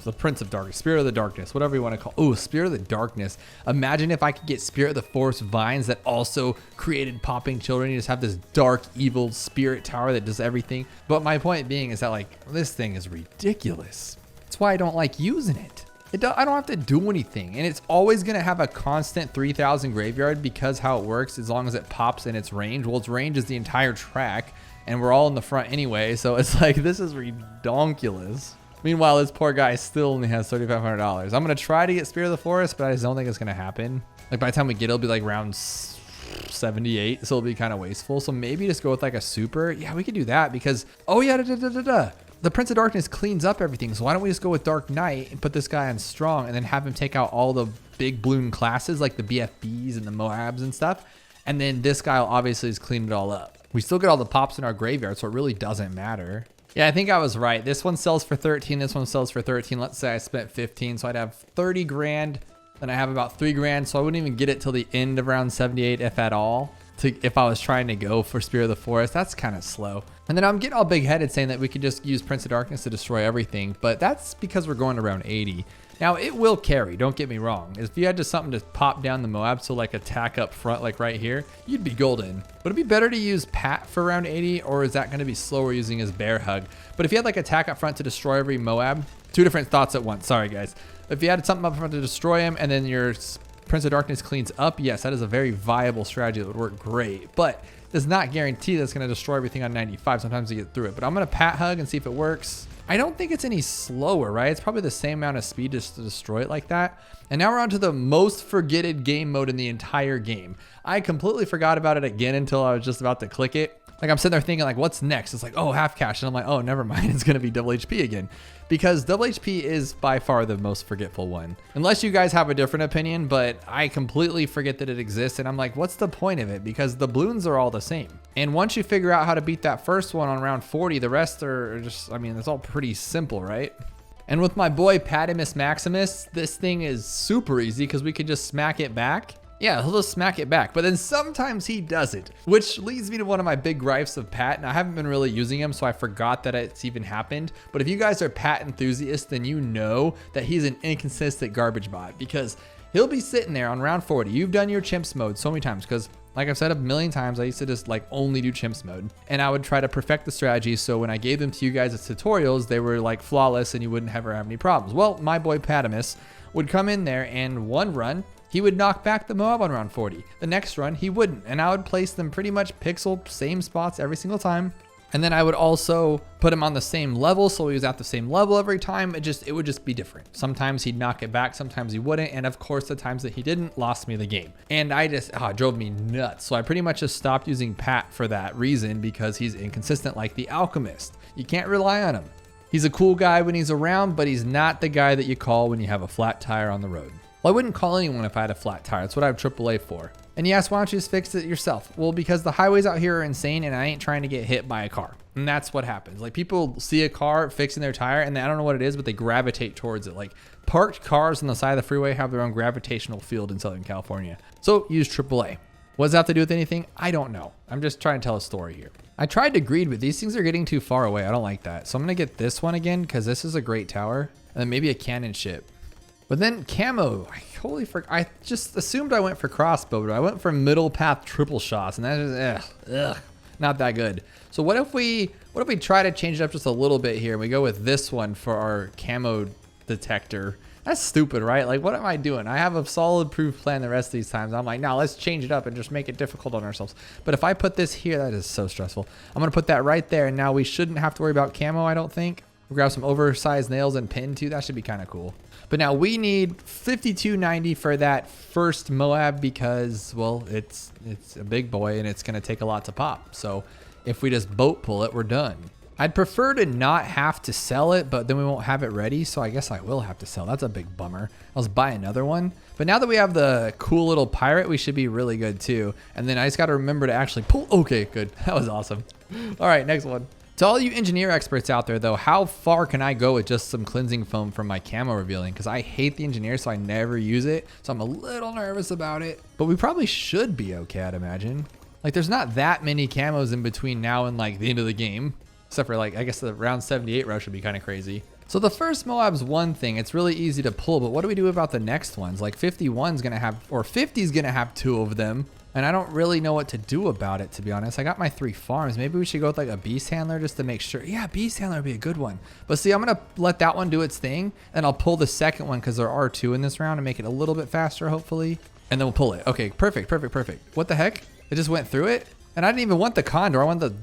the Prince of Darkness, Spirit of the Darkness, whatever you want to call it. Oh, Spirit of the Darkness. Imagine if I could get Spirit of the Forest Vines that also created popping children. You just have this dark, evil spirit tower that does everything. But my point being is that, like, this thing is ridiculous. That's why I don't like using it. I don't have to do anything, and it's always going to have a constant 3,000 graveyard because how it works, as long as it pops in its range. Well, its range is the entire track, and we're all in the front anyway, so it's like, this is redonkulous. Meanwhile, this poor guy still only has $3,500. I'm going to try to get Spirit of the Forest, but I just don't think it's going to happen. Like, by the time we get it, it'll be like round 78, so it'll be kind of wasteful. So maybe just go with like a super. Yeah, we could do that because, oh yeah, the Prince of Darkness cleans up everything. So why don't we just go with Dark Knight and put this guy on strong and then have him take out all the big balloon classes like the BFBs and the Moabs and stuff. And then this guy will obviously just clean it all up. We still get all the pops in our graveyard, so it really doesn't matter. Yeah, I think I was right. This one sells for 13. This one sells for 13. Let's say I spent 15. So I'd have 30 grand. Then I have about 3 grand. So I wouldn't even get it till the end of round 78, if at all. If I was trying to go for Spirit of the Forest, that's kind of slow. And then I'm getting all big headed saying that we could just use Prince of Darkness to destroy everything, but that's because we're going to round 80. Now it will carry, don't get me wrong. If you had just something to pop down the Moab, so like attack up front, like right here, you'd be golden. Would it be better to use Pat for round 80, or is that going to be slower using his Bear Hug? But if you had like attack up front to destroy every Moab, 2 different thoughts at once, sorry guys. If you had something up front to destroy him and then your Prince of Darkness cleans up, yes, that is a very viable strategy that would work great, but does not guarantee that it's going to destroy everything on 95. Sometimes you get through it, but I'm going to Pat Hug and see if it works. I don't think it's any slower, right? It's probably the same amount of speed just to destroy it like that. And now we're on to the most forgetted game mode in the entire game. I completely forgot about it again until I was just about to click it. Like I'm sitting there thinking like, what's next? It's like, oh, half cash. And I'm like, oh, never mind. It's going to be double HP again, because double HP is by far the most forgetful one. Unless you guys have a different opinion, but I completely forget that it exists. And I'm like, what's the point of it? Because the balloons are all the same. And once you figure out how to beat that first one on round 40, the rest are just, I mean, it's all pretty simple, right? And with my boy Patimus Maximus, this thing is super easy because we can just smack it back. Yeah, he'll just smack it back, but then sometimes he doesn't, which leads me to one of my big gripes of Pat, and I haven't been really using him, so I forgot that it's even happened. But if you guys are Pat enthusiasts, then you know that he's an inconsistent garbage bot, because he'll be sitting there on round 40. You've done your chimps mode so many times, because like I've said a million times, I used to just like only do chimps mode, and I would try to perfect the strategy, so when I gave them to you guys as tutorials, they were like flawless and you wouldn't ever have any problems. Well, my boy Patamus would come in there, and one run, he would knock back the Moab on round 40. The next run, he wouldn't. And I would place them pretty much pixel same spots every single time. And then I would also put him on the same level, so he was at the same level every time. It would just be different. Sometimes he'd knock it back, sometimes he wouldn't. And of course, the times that he didn't lost me the game. And it drove me nuts. So I pretty much just stopped using Pat for that reason, because he's inconsistent like the Alchemist. You can't rely on him. He's a cool guy when he's around, but he's not the guy that you call when you have a flat tire on the road. Well, I wouldn't call anyone if I had a flat tire. That's what I have AAA for. And yes, why don't you just fix it yourself? Well, because the highways out here are insane, and I ain't trying to get hit by a car. And that's what happens. Like, people see a car fixing their tire, and I don't know what it is, but they gravitate towards it. Like, parked cars on the side of the freeway have their own gravitational field in Southern California. So use AAA. What does that have to do with anything? I don't know. I'm just trying to tell a story here. I tried to greed, but these things are getting too far away. I don't like that. So I'm going to get this one again, because this is a great tower. And then maybe a cannon ship. But then camo, I just assumed I went for crossbow, but I went for middle path triple shots, and that is not that good. So what if we try to change it up just a little bit here, and we go with this one for our camo detector? That's stupid, right? Like, what am I doing? I have a solid proof plan the rest of these times. I'm like, no, let's change it up and just make it difficult on ourselves. But if I put this here, that is so stressful. I'm gonna put that right there, and now we shouldn't have to worry about camo, I don't think. We'll grab some oversized nails and pin too. That should be kind of cool. But now we need 5290 for that first Moab, because, well, it's a big boy and it's going to take a lot to pop. So if we just boat pull it, we're done. I'd prefer to not have to sell it, but then we won't have it ready. So I guess I will have to sell. That's a big bummer. I'll just buy another one. But now that we have the cool little pirate, we should be really good too. And then I just got to remember to actually pull. Okay, good. That was awesome. All right, next one. To all you engineer experts out there though, how far can I go with just some cleansing foam from my camo revealing? Because I hate the engineer, so I never use it. So I'm a little nervous about it, but we probably should be okay, I'd imagine. Like, there's not that many camos in between now and like the end of the game, except for like, I guess the round 78 rush would be kind of crazy. So the first Moab's one thing, it's really easy to pull, but what do we do about the next ones? Like 51's gonna have, or 50's gonna have 2 of them. And I don't really know what to do about it, to be honest. I got my 3 farms. Maybe we should go with like a beast handler just to make sure. Yeah, beast handler would be a good one. But see, I'm going to let that one do its thing, and I'll pull the second one because there are 2 in this round and make it a little bit faster, hopefully. And then we'll pull it. Okay, perfect. What the heck? It just went through it? And I didn't even want the condor. I want the...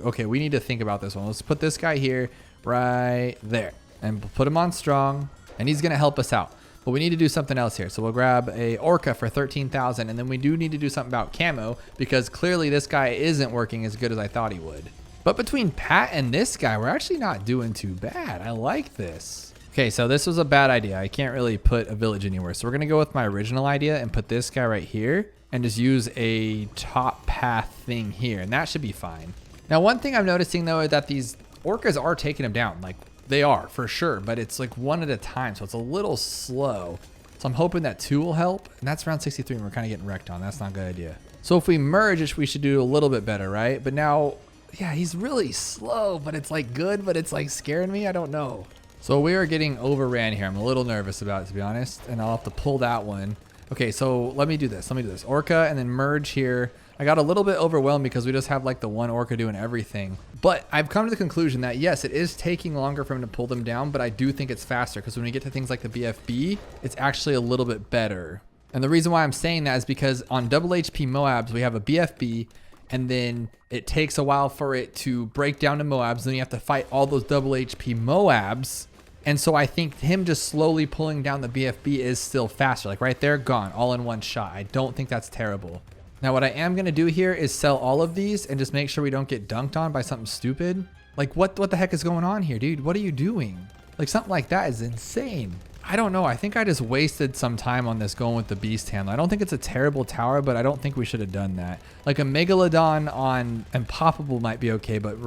Okay, we need to think about this one. Let's put this guy here, right there. And put him on strong, and he's going to help us out. But we need to do something else here. So we'll grab a orca for 13,000, and then we do need to do something about camo, because clearly this guy isn't working as good as I thought he would. But between Pat and this guy, we're actually not doing too bad. I like this. Okay, so this was a bad idea. I can't really put a village anywhere. So we're gonna go with my original idea and put this guy right here and just use a top path thing here, and that should be fine. Now, one thing I'm noticing though is that these orcas are taking him down. Like, they are for sure, but it's like one at a time, so it's a little slow. So I'm hoping that 2 will help, and that's round 63 and we're kind of getting wrecked on. That's not a good idea. So if we merge, we should do a little bit better, right? But now, yeah, he's really slow, but it's like good, but it's like scaring me. I don't know. So we are getting overran here. I'm a little nervous about it, to be honest, and I'll have to pull that one. Okay, so let me do this. Orca and then merge here. I got a little bit overwhelmed because we just have like the one orca doing everything. But I've come to the conclusion that yes, it is taking longer for him to pull them down, but I do think it's faster because when we get to things like the BFB, it's actually a little bit better. And the reason why I'm saying that is because on double HP Moabs, we have a BFB, and then it takes a while for it to break down to Moabs. Then you have to fight all those double HP Moabs. And so I think him just slowly pulling down the BFB is still faster. Like right there, gone, all in one shot. I don't think that's terrible. Now what I am gonna do here is sell all of these and just make sure we don't get dunked on by something stupid. Like what the heck is going on here, dude? What are you doing? Like something like that is insane. I don't know. I think I just wasted some time on this going with the beast handler. I don't think it's a terrible tower, but I don't think we should have done that. Like a megalodon on Impoppable might be okay, but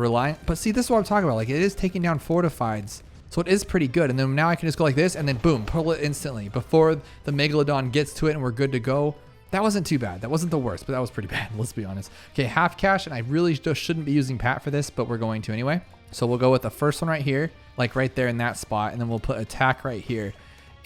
see, this is what I'm talking about. Like it is taking down fortifieds. So it is pretty good. And then now I can just go like this and then boom, pull it instantly before the Megalodon gets to it and we're good to go. That wasn't too bad. That wasn't the worst, but that was pretty bad. Let's be honest. Okay, half cash. And I really just shouldn't be using Pat for this, but we're going to anyway. So we'll go with the first one right here, like right there in that spot. And then we'll put attack right here.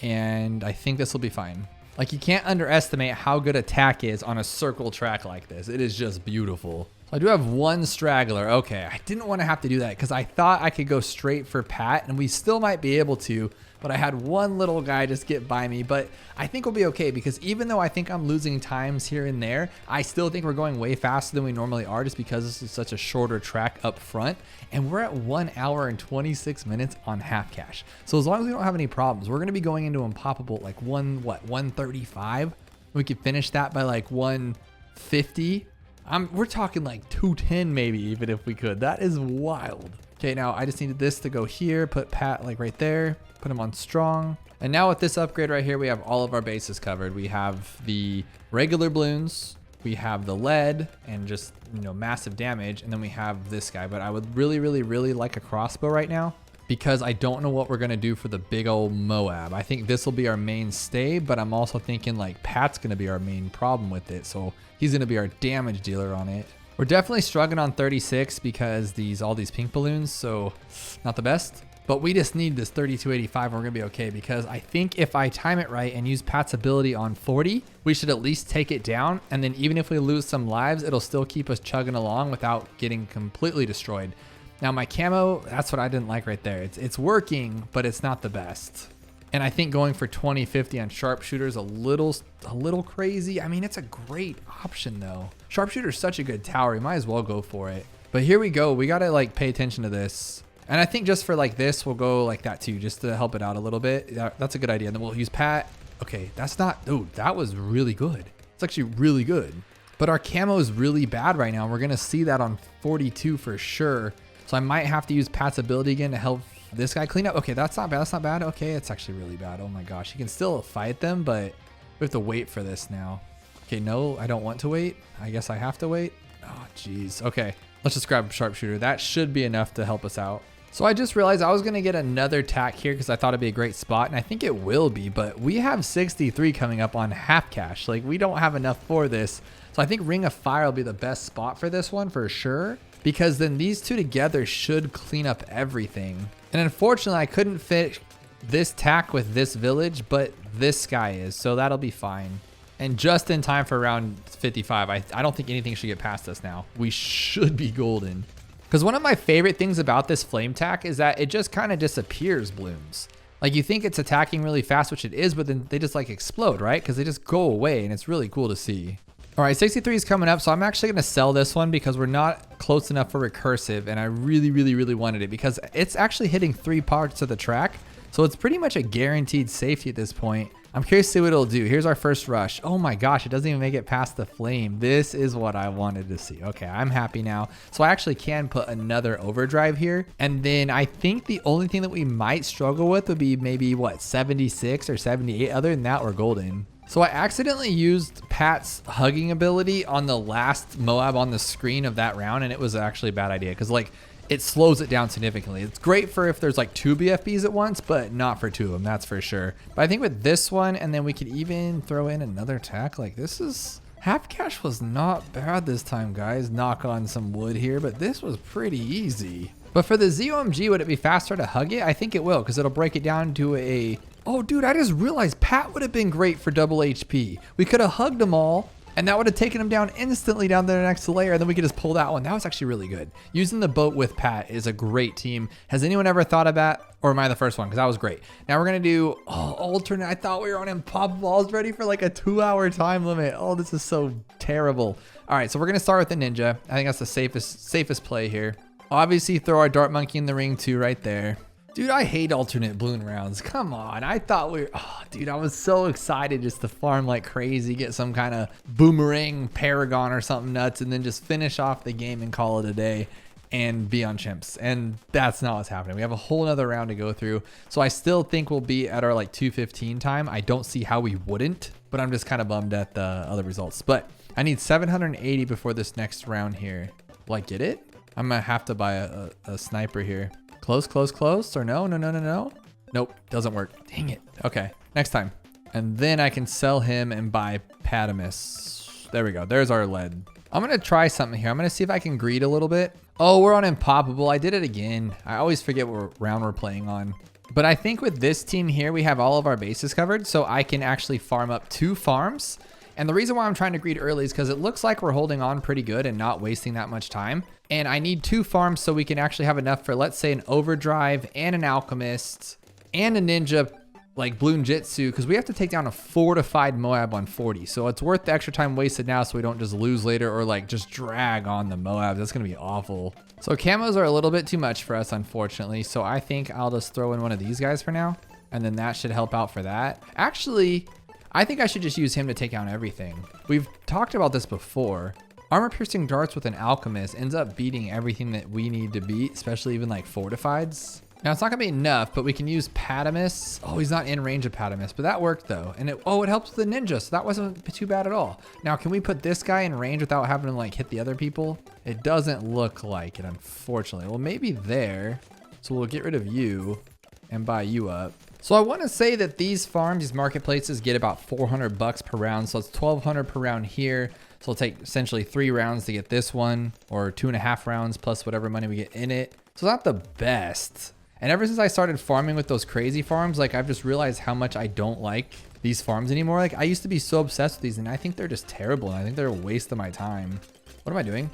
And I think this will be fine. Like you can't underestimate how good attack is on a circle track like this. It is just beautiful. So I do have one straggler. Okay, I didn't want to have to do that because I thought I could go straight for Pat and we still might be able to, but I had one little guy just get by me. But I think we'll be okay because even though I think I'm losing times here and there, I still think we're going way faster than we normally are just because this is such a shorter track up front. And we're at 1 hour and 26 minutes on half cash. So as long as we don't have any problems, we're going to be going into Impoppable like 135. We could finish that by like 150. We're talking like 210 maybe, even if we could. That is wild. Okay, now I just needed this to go here, put Pat like right there, put him on strong. And now with this upgrade right here, we have all of our bases covered. We have the regular balloons, we have the lead and just, you know, massive damage. And then we have this guy, but I would really, really, really like a crossbow right now because I don't know what we're going to do for the big old Moab. I think this will be our mainstay, but I'm also thinking like Pat's going to be our main problem with it. So he's going to be our damage dealer on it. We're definitely struggling on 36 because all these pink balloons, so not the best. But we just need this 3285 and we're going to be okay because I think if I time it right and use Pat's ability on 40, we should at least take it down. And then even if we lose some lives, it'll still keep us chugging along without getting completely destroyed. Now my camo, that's what I didn't like right there. It's working, but it's not the best. And I think going for 2050 on sharpshooter is a little crazy. I mean, it's a great option though. Sharpshooter is such a good tower. You might as well go for it. But here we go. We got to like pay attention to this. And I think just for like this, we'll go like that too, just to help it out a little bit. That's a good idea. And then we'll use Pat. Okay, that's not, dude, that was really good. It's actually really good. But our camo is really bad right now. We're going to see that on 42 for sure. So I might have to use Pat's ability again to help this guy clean up. Okay, that's not bad. That's not bad. Okay, it's actually really bad. Oh my gosh. He can still fight them, but we have to wait for this now. Okay, no, I don't want to wait. I guess I have to wait. Oh, geez. Okay, let's just grab sharpshooter. That should be enough to help us out. So I just realized I was going to get another tack here because I thought it'd be a great spot, and I think it will be, but we have 63 coming up on half cash. Like, we don't have enough for this. So I think Ring of Fire will be the best spot for this one for sure, because then these two together should clean up everything. And unfortunately, I couldn't fit this tack with this village, but this guy is, so that'll be fine. And just in time for round 55, I don't think anything should get past us now. We should be golden. Because one of my favorite things about this flame tack is that it just kind of disappears balloons. Like you think it's attacking really fast, which it is, but then they just like explode, right? Because they just go away and it's really cool to see. All right, 63 is coming up. So I'm actually going to sell this one because we're not close enough for recursive. And I really, really, really wanted it because it's actually hitting 3 parts of the track. So it's pretty much a guaranteed safety at this point. I'm curious to see what it'll do. Here's our first rush. Oh my gosh, it doesn't even make it past the flame. This is what I wanted to see. Okay, I'm happy now. So I actually can put another overdrive here. And then I think the only thing that we might struggle with would be maybe what, 76 or 78. Other than that, we're golden. So I accidentally used Pat's hugging ability on the last Moab on the screen of that round, and it was actually a bad idea because like it slows it down significantly. It's great for if there's like 2 BFBs at once, but not for 2 of them, that's for sure. But I think with this one, and then we could even throw in another tack, like this is, half cash was not bad this time, guys. Knock on some wood here, but this was pretty easy. But for the ZOMG, would it be faster to hug it? I think it will, because it'll break it down to a, oh dude, I just realized Pat would have been great for double HP. We could have hugged them all, and that would have taken him down instantly down to the next layer. And then we could just pull that one. That was actually really good. Using the boat with Pat is a great team. Has anyone ever thought of that? Or am I the first one? Because that was great. Now we're going to do alternate. I thought we were on Impoppable. I was ready for like a 2-hour time limit. Oh, this is so terrible. All right, so we're going to start with the ninja. I think that's the safest play here. Obviously, throw our dart monkey in the ring too right there. Dude, I hate alternate balloon rounds. Come on. I thought we were, oh, dude, I was so excited just to farm like crazy, get some kind of boomerang paragon or something nuts, and then just finish off the game and call it a day and be on chimps. And that's not what's happening. We have a whole nother round to go through. So I still think we'll be at our like 2:15 time. I don't see how we wouldn't, but I'm just kind of bummed at the other results. But I need 780 before this next round here. Will I get it? I'm gonna have to buy a sniper here. Close, close, close. Or no, no, no, no, no. Nope, doesn't work. Dang it. Okay, next time. And then I can sell him and buy Patamus. There we go. There's our lead. I'm going to try something here. I'm going to see if I can greed a little bit. Oh, we're on Impoppable. I did it again. I always forget what round we're playing on. But I think with this team here, we have all of our bases covered. So I can actually farm up 2 farms. And the reason why I'm trying to greed early is because it looks like we're holding on pretty good and not wasting that much time. And I need 2 farms so we can actually have enough for, let's say, an overdrive and an alchemist and a ninja like Bloon Jitsu, because we have to take down a fortified Moab on 40. So it's worth the extra time wasted now so we don't just lose later or like just drag on the Moabs. That's going to be awful. So camos are a little bit too much for us, unfortunately. So I think I'll just throw in one of these guys for now. And then that should help out for that. Actually, I think I should just use him to take down everything. We've talked about this before. Armor piercing darts with an alchemist ends up beating everything that we need to beat, especially even like fortifieds. Now it's not gonna be enough, but we can use Patamus. Oh, he's not in range of Patamus, but that worked though. And it helps with the ninja, so that wasn't too bad at all. Now, can we put this guy in range without having to like hit the other people? It doesn't look like it, unfortunately. Well, maybe there. So we'll get rid of you and buy you up. So I wanna say that these farms, these marketplaces get about 400 bucks per round. So it's 1,200 per round here. So it'll take essentially 3 rounds to get this one, or 2.5 rounds plus whatever money we get in it. So not the best. And ever since I started farming with those crazy farms, like I've just realized how much I don't like these farms anymore. Like I used to be so obsessed with these and I think they're just terrible. And I think they're a waste of my time. What am I doing?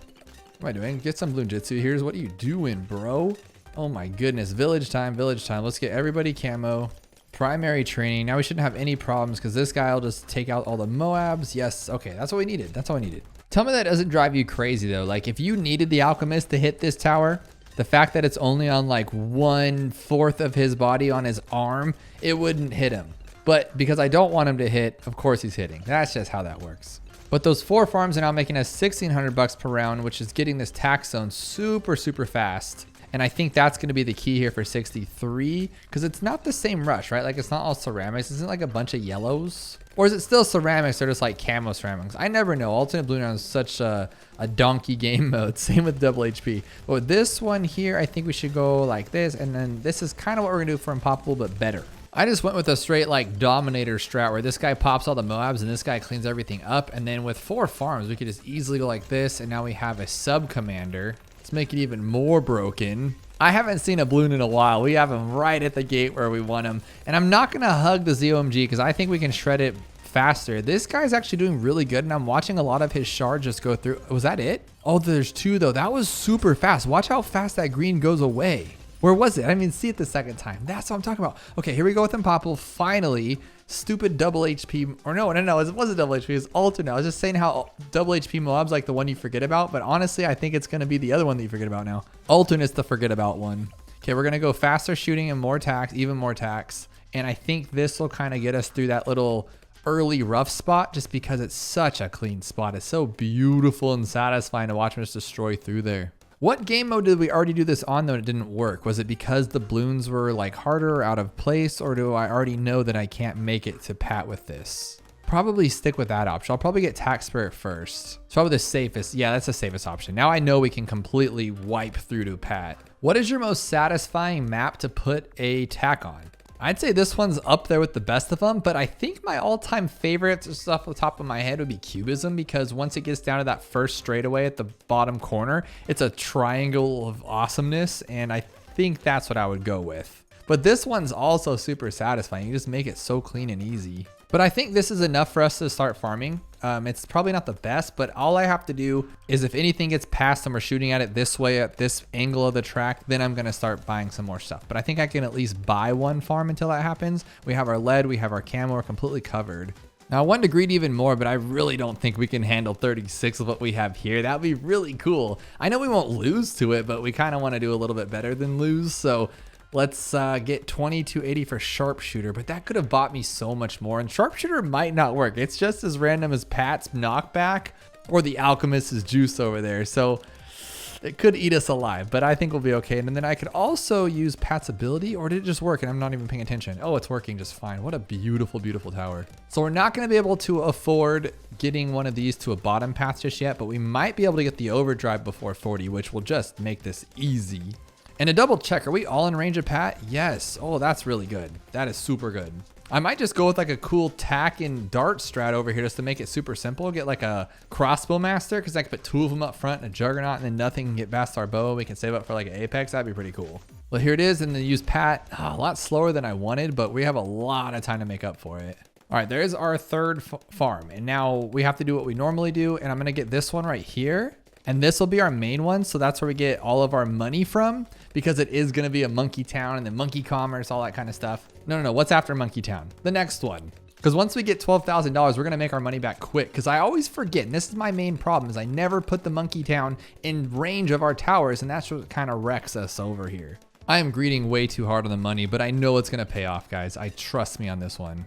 What am I doing? Get some Bloon Jitsu. Here's what are you doing, bro? Oh my goodness. Village time, village time. Let's get everybody camo. Primary training. Now we shouldn't have any problems because this guy will just take out all the Moabs. Yes. Okay. That's what we needed. That's all I needed. Tell me that doesn't drive you crazy though. Like if you needed the alchemist to hit this tower, the fact that it's only on like 1/4 of his body on his arm, it wouldn't hit him. But because I don't want him to hit, of course he's hitting. That's just how that works. But those 4 farms are now making us 1,600 bucks per round, which is getting this tax zone super, super fast. And I think that's going to be the key here for 63 because it's not the same rush, right? Like it's not all ceramics. Isn't it like a bunch of yellows? Or is it still ceramics or just like camo ceramics? I never know. Alternate Blue is such a donkey game mode. Same with double HP. But with this one here, I think we should go like this. And then this is kind of what we're going to do for Impoppable, but better. I just went with a straight like Dominator strat where this guy pops all the Moabs and this guy cleans everything up. And then with 4 farms, we could just easily go like this. And now we have a sub commander. Let's make it even more broken. I haven't seen a Bloon in a while. We have him right at the gate where we want him. And I'm not going to hug the ZOMG because I think we can shred it faster. This guy's actually doing really good. And I'm watching a lot of his shards just go through. Was that it? Oh, there's 2 though. That was super fast. Watch how fast that green goes away. Where was it? I didn't even see it the second time. That's what I'm talking about. Okay, here we go with Impoppable. Finally, stupid double HP. Or no, it wasn't double HP. It was alternate. I was just saying how double HP Moab's like the one you forget about. But honestly, I think it's going to be the other one that you forget about now. Alternate's the forget about one. Okay, we're going to go faster shooting and more tax, even more tax. And I think this will kind of get us through that little early rough spot just because it's such a clean spot. It's so beautiful and satisfying to watch him just destroy through there. What game mode did we already do this on though and it didn't work? Was it because the Bloons were like harder or out of place, or do I already know that I can't make it to Pat with this? Probably stick with that option. I'll probably get Tax Spirit first. It's probably the safest. Yeah, that's the safest option. Now I know we can completely wipe through to Pat. What is your most satisfying map to put a tack on? I'd say this one's up there with the best of them, but I think my all-time favorite just off the top of my head would be Cubism, because once it gets down to that first straightaway at the bottom corner, it's a triangle of awesomeness, and I think that's what I would go with. But this one's also super satisfying. You just make it so clean and easy. But I think this is enough for us to start farming. It's probably not the best, but all I have to do is if anything gets past and we're shooting at it this way at this angle of the track, then I'm going to start buying some more stuff. But I think I can at least buy 1 farm until that happens. We have our lead, we have our camo, we're completely covered. Now I wanted to greed even more, but I really don't think we can handle 36 of what we have here. That would be really cool. I know we won't lose to it, but we kind of want to do a little bit better than lose. So let's get 2280 for sharpshooter, but that could have bought me so much more. And sharpshooter might not work. It's just as random as Pat's knockback or the alchemist's juice over there. So it could eat us alive, but I think we'll be okay. And then I could also use Pat's ability, or did it just work and I'm not even paying attention? Oh, it's working just fine. What a beautiful, beautiful tower. So we're not going to be able to afford getting one of these to a bottom path just yet, but we might be able to get the overdrive before 40, which will just make this easy. And a double check, are we all in range of Pat? Yes. Oh, that's really good. That is super good. I might just go with like a cool tack and dart strat over here just to make it super simple. Get like a crossbow master because I can put 2 of them up front and a juggernaut, and then nothing can get past our bow. We can save up for like an apex. That'd be pretty cool. Well, here it is. And then use Pat. Oh, a lot slower than I wanted, but we have a lot of time to make up for it. All right, there's our third farm. And now we have to do what we normally do. And I'm going to get this one right here. And this will be our main one. So that's where we get all of our money from, because it is going to be a monkey town and then monkey commerce, all that kind of stuff. No. What's after monkey town? The next one. Because once we get $12,000, we're going to make our money back quick. Because I always forget, and this is my main problem, is I never put the monkey town in range of our towers. And that's what kind of wrecks us over here. I am greeding way too hard on the money, but I know it's going to pay off, guys. Trust me on this one.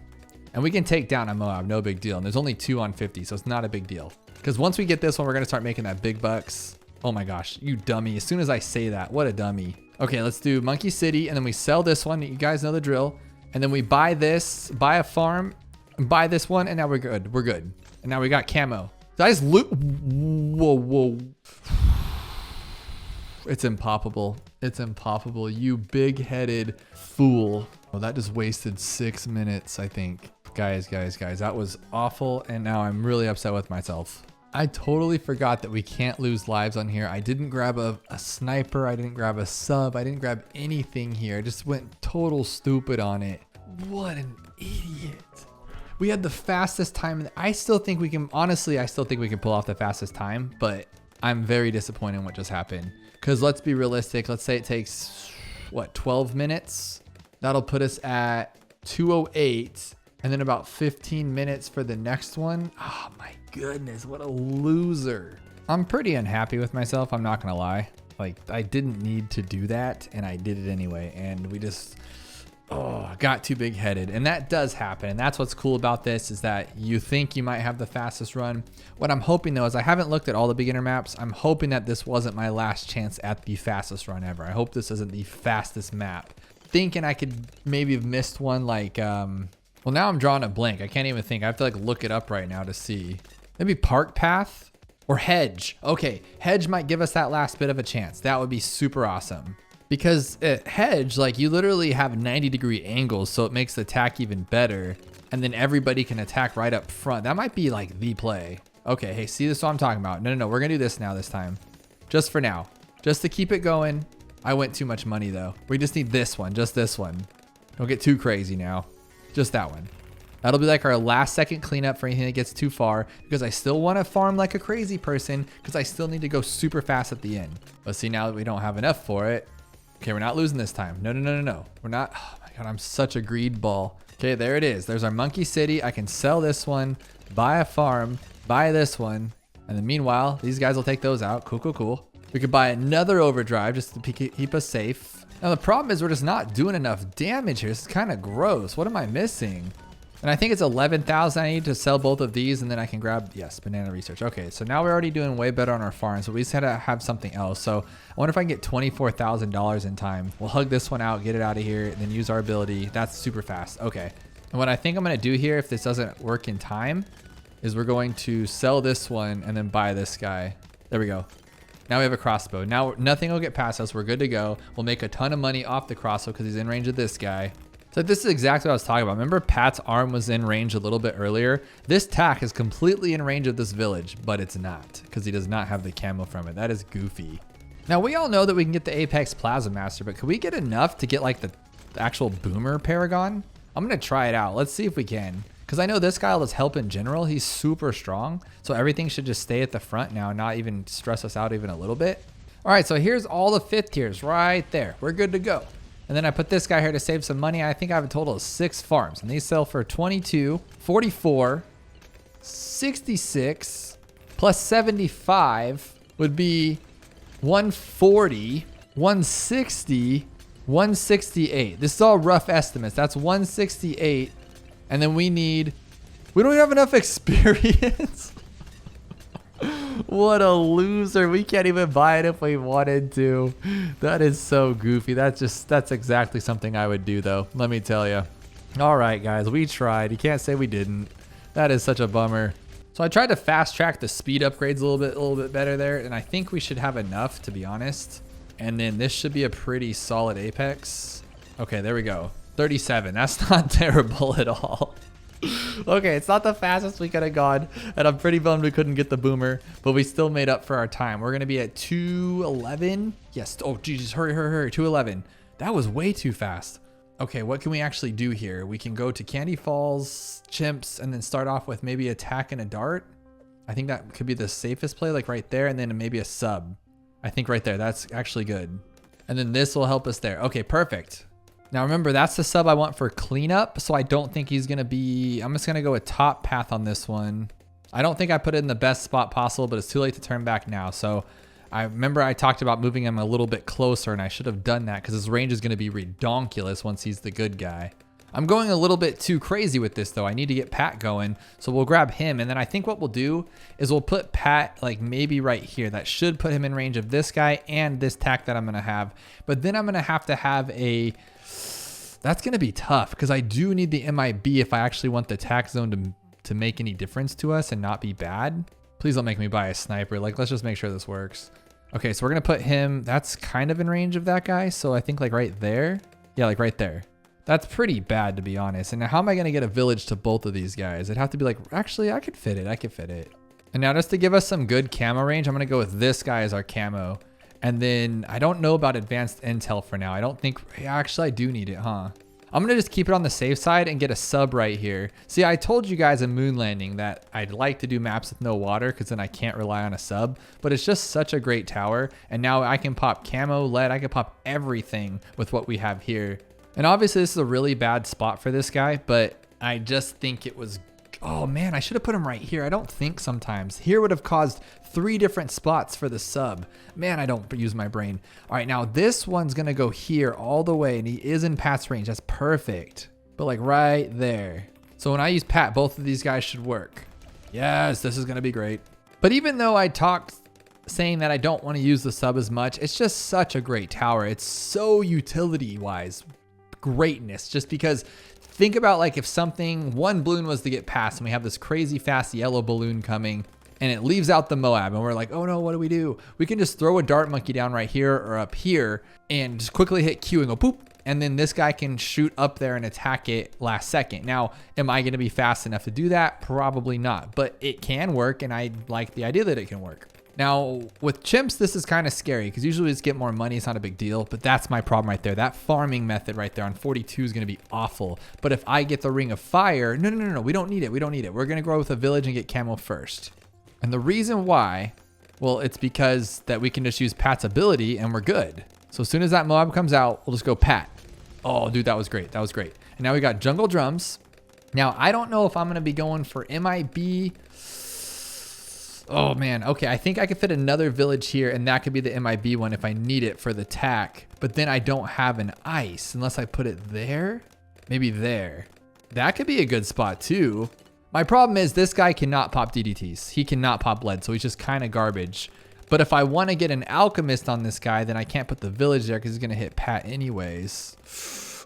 And we can take down a Moab, no big deal. And there's only 2 on 50, so it's not a big deal. Because once we get this one, we're going to start making that big bucks. Oh my gosh, you dummy. As soon as I say that, what a dummy. Okay, let's do Monkey City, and then we sell this one. You guys know the drill. And then we buy this, buy a farm, buy this one, and now we're good. We're good. And now we got camo. Did I just loot? Whoa. It's impoppable. It's impoppable. You big-headed fool. Oh, that just wasted 6 minutes, I think. Guys, that was awful. And now I'm really upset with myself. I totally forgot that we can't lose lives on here. I didn't grab a sniper. I didn't grab a sub. I didn't grab anything here. I just went total stupid on it. What an idiot. We had the fastest time. I still think we can, honestly, I still think we can pull off the fastest time, but I'm very disappointed in what just happened. Because let's be realistic. Let's say it takes, what, 12 minutes? That'll put us at 2:08. And then about 15 minutes for the next one. Oh my goodness, what a loser. I'm pretty unhappy with myself, I'm not gonna lie. Like, I didn't need to do that, and I did it anyway. And we just, got too big headed. And that does happen. And that's what's cool about this, is that you think you might have the fastest run. What I'm hoping though is I haven't looked at all the beginner maps. I'm hoping that this wasn't my last chance at the fastest run ever. I hope this isn't the fastest map. Thinking I could maybe have missed one like, well, now I'm drawing a blank. I can't even think. I have to like look it up right now to see. Maybe Park Path or Hedge. Okay, Hedge might give us that last bit of a chance. That would be super awesome. Because at Hedge, like, you literally have 90-degree angles, so it makes the attack even better. And then everybody can attack right up front. That might be like the play. Okay, hey, see, this is what I'm talking about. No. We're gonna do this now this time. Just for now. Just to keep it going. I went too much money though. We just need this one, just this one. Don't get too crazy now. Just that one. That'll be like our last second cleanup for anything that gets too far, because I still want to farm like a crazy person, because I still need to go super fast at the end. But see, now that we don't have enough for it. Okay, we're not losing this time. No. We're not. Oh my God, I'm such a greed ball. Okay, there it is. There's our Monkey City. I can sell this one, buy a farm, buy this one. And then meanwhile, these guys will take those out. Cool. We could buy another overdrive just to keep us safe. Now the problem is we're just not doing enough damage here. This is kind of gross. What am I missing? And I think it's 11,000. I need to sell both of these, and then I can grab, yes, banana research. Okay, so now we're already doing way better on our farms, but we just had to have something else. So I wonder if I can get $24,000 in time. We'll hug this one out, get it out of here, and then use our ability. That's super fast. Okay. And what I think I'm going to do here, if this doesn't work in time, is we're going to sell this one and then buy this guy. There we go. Now we have a crossbow. Now nothing will get past us. We're good to go. We'll make a ton of money off the crossbow because he's in range of this guy. So this is exactly what I was talking about. Remember Pat's arm was in range a little bit earlier? This tack is completely in range of this village, but it's not, because he does not have the camo from it. That is goofy. Now we all know that we can get the Apex Plasma Master, but could we get enough to get like the actual Boomer Paragon? I'm gonna try it out. Let's see if we can. Because I know this guy will just help in general. He's super strong. So everything should just stay at the front now, not even stress us out even a little bit. All right, so here's all the 5th tiers right there. We're good to go. And then I put this guy here to save some money. I think I have a total of 6 farms. And these sell for 22, 44, 66, plus 75 would be 140, 160, 168. This is all rough estimates. That's 168. And then we don't even have enough experience. What a loser. We can't even buy it if we wanted to. That is so goofy. That's exactly something I would do though. Let me tell you. All right, guys, we tried. You can't say we didn't. That is such a bummer. So I tried to fast track the speed upgrades a little bit better there. And I think we should have enough, to be honest. And then this should be a pretty solid apex. Okay, there we go. 37. That's not terrible at all. Okay, it's not the fastest we could have gone, and I'm pretty bummed we couldn't get the boomer, but we still made up for our time. We're gonna be at 2:11. Yes. Oh, Jesus, hurry. 2:11. That was way too fast. Okay, what can we actually do here? We can go to Candy Falls, Chimps, and then start off with maybe attack and a dart. I think that could be the safest play, like right there, and then maybe a sub. I think right there, that's actually good. And then this will help us there. Okay, perfect. Now remember, that's the sub I want for cleanup, so I don't think he's gonna be, I'm just gonna go with top path on this one. I don't think I put it in the best spot possible, but it's too late to turn back now. So I remember I talked about moving him a little bit closer, and I should have done that because his range is gonna be redonkulous once he's the good guy. I'm going a little bit too crazy with this though. I need to get Pat going, so we'll grab him, and then I think what we'll do is we'll put Pat like maybe right here. That should put him in range of this guy and this tack that I'm gonna have. But then I'm gonna have a, that's gonna be tough because I do need the MIB if I actually want the tack zone to make any difference to us and not be bad. Please don't make me buy a sniper. Like, let's just make sure this works. Okay, so we're gonna put him, that's kind of in range of that guy. So I think like right there. Yeah, like right there. That's pretty bad, to be honest. And now how am I going to get a village to both of these guys? It'd have to be like, actually, I could fit it. And now just to give us some good camo range, I'm going to go with this guy as our camo. And then I don't know about advanced intel for now. I don't think, yeah, actually I do need it, huh? I'm going to just keep it on the safe side and get a sub right here. See, I told you guys in Moon Landing that I'd like to do maps with no water because then I can't rely on a sub. But it's just such a great tower. And now I can pop camo, lead, I can pop everything with what we have here. And obviously this is a really bad spot for this guy, but I just think it was, oh man, I should have put him right here. I don't think sometimes. Here would have caused 3 different spots for the sub. Man, I don't use my brain. All right, now this one's gonna go here all the way, and he is in Pat's range. That's perfect. But like right there. So when I use Pat, both of these guys should work. Yes, this is gonna be great. But even though I talked saying that I don't want to use the sub as much, it's just such a great tower. It's so utility-wise greatness, just because think about like if one balloon was to get past and we have this crazy fast yellow balloon coming and it leaves out the Moab and we're like, oh no, what do? We can just throw a dart monkey down right here or up here and just quickly hit Q and go poop. And then this guy can shoot up there and attack it last second. Now, am I going to be fast enough to do that? Probably not, but it can work. And I like the idea that it can work. Now with chimps, this is kind of scary because usually we just get more money. It's not a big deal, but that's my problem right there. That farming method right there on 42 is going to be awful. But if I get the ring of fire, no, we don't need it. We're going to grow with a village and get camo first. And the reason why, well, it's because that we can just use Pat's ability and we're good. So as soon as that Moab comes out, we'll just go Pat. Oh, dude, that was great. And now we got jungle drums. Now, I don't know if I'm going to be going for MIB. Oh man, okay, I think I could fit another village here and that could be the MIB one if I need it for the tack, but then I don't have an ice unless I put it there, maybe there. That could be a good spot too. My problem is this guy cannot pop DDTs. He cannot pop lead, so he's just kind of garbage. But if I want to get an alchemist on this guy, then I can't put the village there because he's going to hit Pat anyways.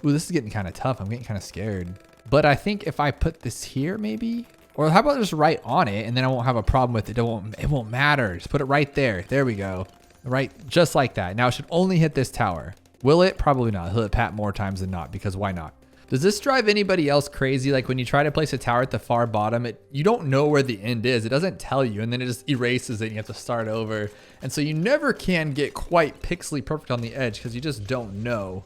Ooh, this is getting kind of tough. I'm getting kind of scared. But I think if I put this here maybe, or how about just right on it and then I won't have a problem with it. It won't matter. Just put it right there. There we go. Right, just like that. Now it should only hit this tower. Will it? Probably not. He'll hit Pat more times than not because why not? Does this drive anybody else crazy? Like when you try to place a tower at the far bottom, you don't know where the end is. It doesn't tell you and then it just erases it and you have to start over. And so you never can get quite pixely perfect on the edge because you just don't know.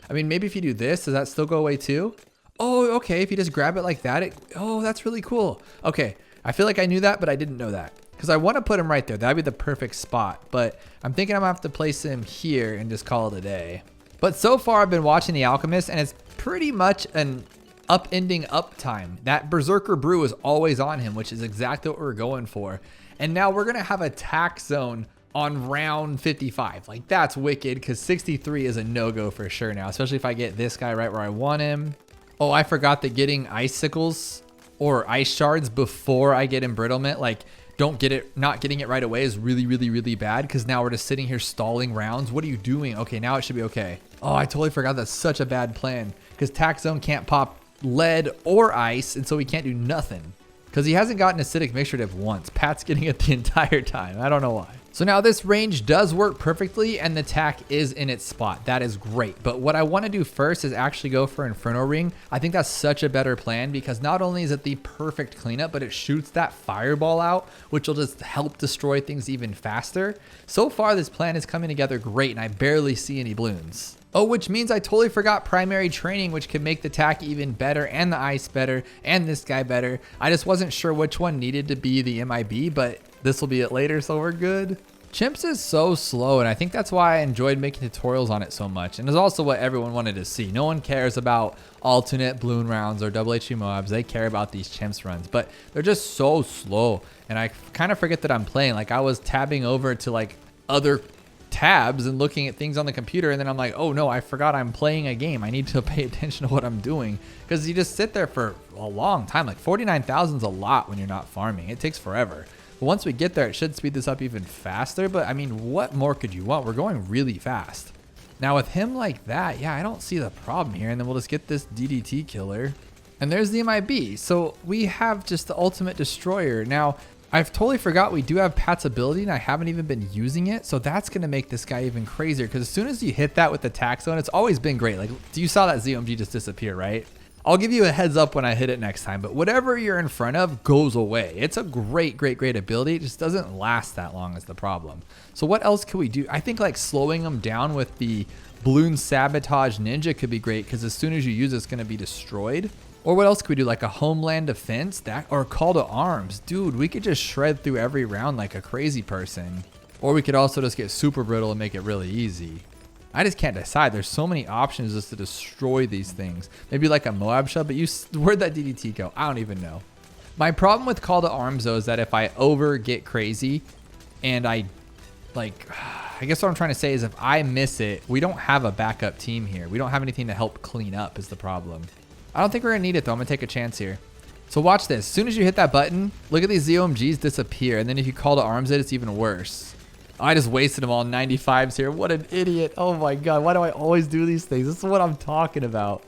I mean, maybe if you do this, does that still go away too? Oh, okay. If you just grab it like that, oh, that's really cool. Okay. I feel like I knew that, but I didn't know that because I want to put him right there. That'd be the perfect spot, but I'm thinking I'm gonna have to place him here and just call it a day. But so far I've been watching The Alchemist and it's pretty much an upending uptime. That Berserker Brew is always on him, which is exactly what we're going for. And now we're gonna have a tack zone on round 55. Like that's wicked because 63 is a no-go for sure now, especially if I get this guy right where I want him. Oh, I forgot that getting icicles or ice shards before I get embrittlement, like not getting it right away is really, really, really bad because now we're just sitting here stalling rounds. What are you doing? Okay, now it should be okay. Oh, I totally forgot. That's such a bad plan because tack zone can't pop lead or ice, and so we can't do nothing. because he hasn't gotten acidic mixture dip once. Pat's getting it the entire time. I don't know why. So now this range does work perfectly and the tack is in its spot. That is great. But what I want to do first is actually go for Inferno Ring. I think that's such a better plan because not only is it the perfect cleanup, but it shoots that fireball out, which will just help destroy things even faster. So far, this plan is coming together great and I barely see any balloons. Oh, which means I totally forgot primary training, which could make the tack even better and the ice better and this guy better. I just wasn't sure which one needed to be the MIB, but this will be it later, so we're good. Chimps is so slow, and I think that's why I enjoyed making tutorials on it so much. And it's also what everyone wanted to see. No one cares about alternate balloon rounds or double HP Moabs. They care about these Chimps runs, but they're just so slow. And I kind of forget that I'm playing. Like I was tabbing over to like other tabs and looking at things on the computer, and then I'm like, oh no, I forgot I'm playing a game. I need to pay attention to what I'm doing, because you just sit there for a long time. Like 49,000 is a lot when you're not farming. It takes forever. But once we get there, it should speed this up even faster. But I mean, what more could you want? We're going really fast. Now with him like that, yeah, I don't see the problem here. And then we'll just get this DDT killer. And there's the MIB. So we have just the ultimate destroyer. Now, I've totally forgot we do have Pat's ability and I haven't even been using it. So that's going to make this guy even crazier, because as soon as you hit that with the tack zone, it's always been great. Like you saw that ZOMG just disappear, right? I'll give you a heads up when I hit it next time, but whatever you're in front of goes away. It's a great ability. It just doesn't last that long is the problem. So what else could we do? I think like slowing them down with the Balloon Sabotage Ninja could be great, because as soon as you use it, it's going to be destroyed. Or what else could we do? Like a Homeland Defense, that, or Call to Arms. Dude, we could just shred through every round like a crazy person. Or we could also just get super brittle and make it really easy. I just can't decide. There's so many options just to destroy these things. Maybe like a Moab shove, but where'd that DDT go? I don't even know. My problem with Call to Arms though is that if I get crazy and I guess what I'm trying to say is if I miss it, we don't have a backup team here. We don't have anything to help clean up is the problem. I don't think we're gonna need it though. I'm gonna take a chance here. So watch this. As soon as you hit that button, look at these ZOMGs disappear. And then if you Call to Arms it, it's even worse. I just wasted them all 95s here. What an idiot. Oh my God. Why do I always do these things? This is what I'm talking about.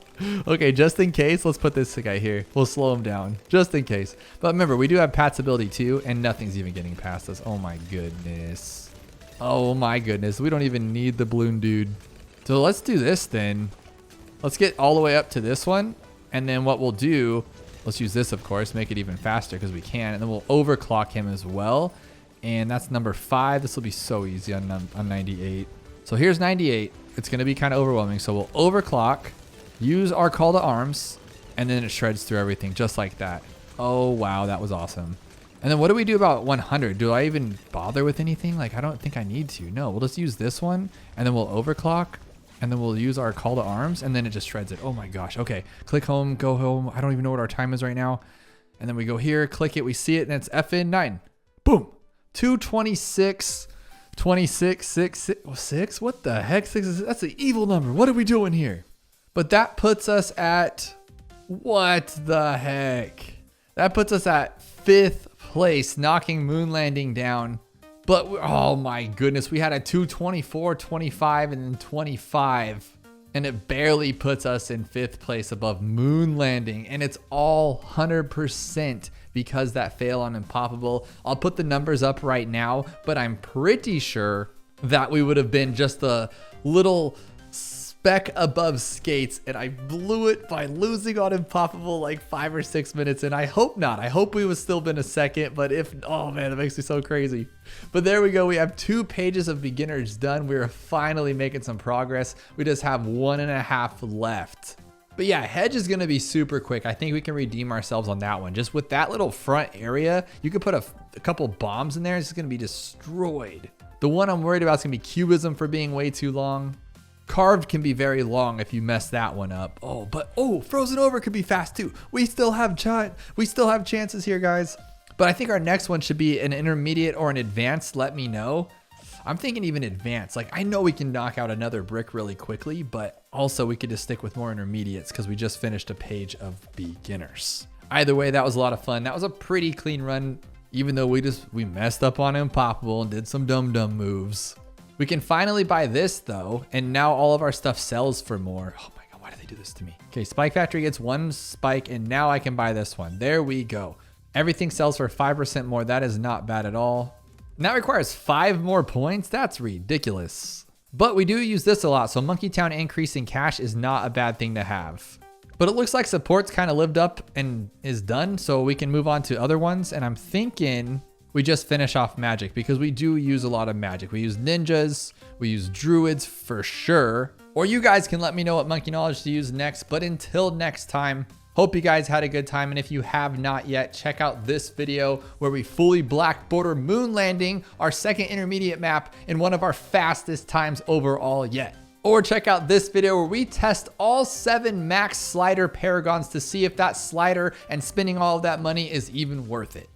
Okay, just in case, let's put this guy here. We'll slow him down just in case. But remember, we do have Pat's ability too, and nothing's even getting past us. Oh my goodness. Oh my goodness. We don't even need the balloon dude. So let's do this then. Let's get all the way up to this one. And then what we'll do, let's use this, of course, make it even faster because we can. And then we'll overclock him as well. And that's number 5. This will be so easy on 98. So here's 98. It's going to be kind of overwhelming. So we'll overclock, use our Call to Arms, and then it shreds through everything just like that. Oh, wow. That was awesome. And then what do we do about 100? Do I even bother with anything? Like, I don't think I need to. No, we'll just use this one, and then we'll overclock, and then we'll use our Call to Arms, and then it just shreds it. Oh my gosh. Okay. Click home, go home. I don't even know what our time is right now. And then we go here, click it, we see it, and it's FN9. Boom. 226, 26, 6. What the heck? 6 is, that's an evil number. What are we doing here? But that puts us at, what the heck? That puts us at 5th place, knocking Moon Landing down. But, oh my goodness, we had a 224, 25, and then 25. And it barely puts us in 5th place above Moon Landing. And it's all 100% because that fail on Impoppable. I'll put the numbers up right now, but I'm pretty sure that we would have been just a little speck above Skates, and I blew it by losing on Impoppable like 5 or 6 minutes, and I hope not. I hope we would still been a second, but if, oh man, that makes me so crazy. But there we go. We have 2 pages of beginners done. We're finally making some progress. We just have 1.5 left. But yeah, Hedge is going to be super quick. I think we can redeem ourselves on that one. Just with that little front area, you could put a couple bombs in there. It's just going to be destroyed. The one I'm worried about is going to be Cubism for being way too long. Carved can be very long if you mess that one up. Oh, but Frozen Over could be fast too. We still have chances here, guys. But I think our next one should be an intermediate or an advanced. Let me know. I'm thinking even advanced. Like, I know we can knock out another brick really quickly, but also we could just stick with more intermediates because we just finished a page of beginners. Either way, that was a lot of fun. That was a pretty clean run, even though we messed up on Impoppable and did some dumb moves. We can finally buy this though, and now all of our stuff sells for more. Oh my God, why did they do this to me? Okay, Spike Factory gets 1 spike, and now I can buy this one. There we go. Everything sells for 5% more. That is not bad at all. And that requires 5 more points. That's ridiculous. But we do use this a lot, so Monkey Town increase in cash is not a bad thing to have. But it looks like support's kind of lived up and is done, so we can move on to other ones. And I'm thinking we just finish off magic because we do use a lot of magic. We use ninjas, we use druids for sure. Or you guys can let me know what monkey knowledge to use next. But until next time, hope you guys had a good time. And if you have not yet, check out this video where we fully black border moon landing, our second intermediate map in one of our fastest times overall yet. Or check out this video where we test all 7 max slider paragons to see if that slider and spending all of that money is even worth it.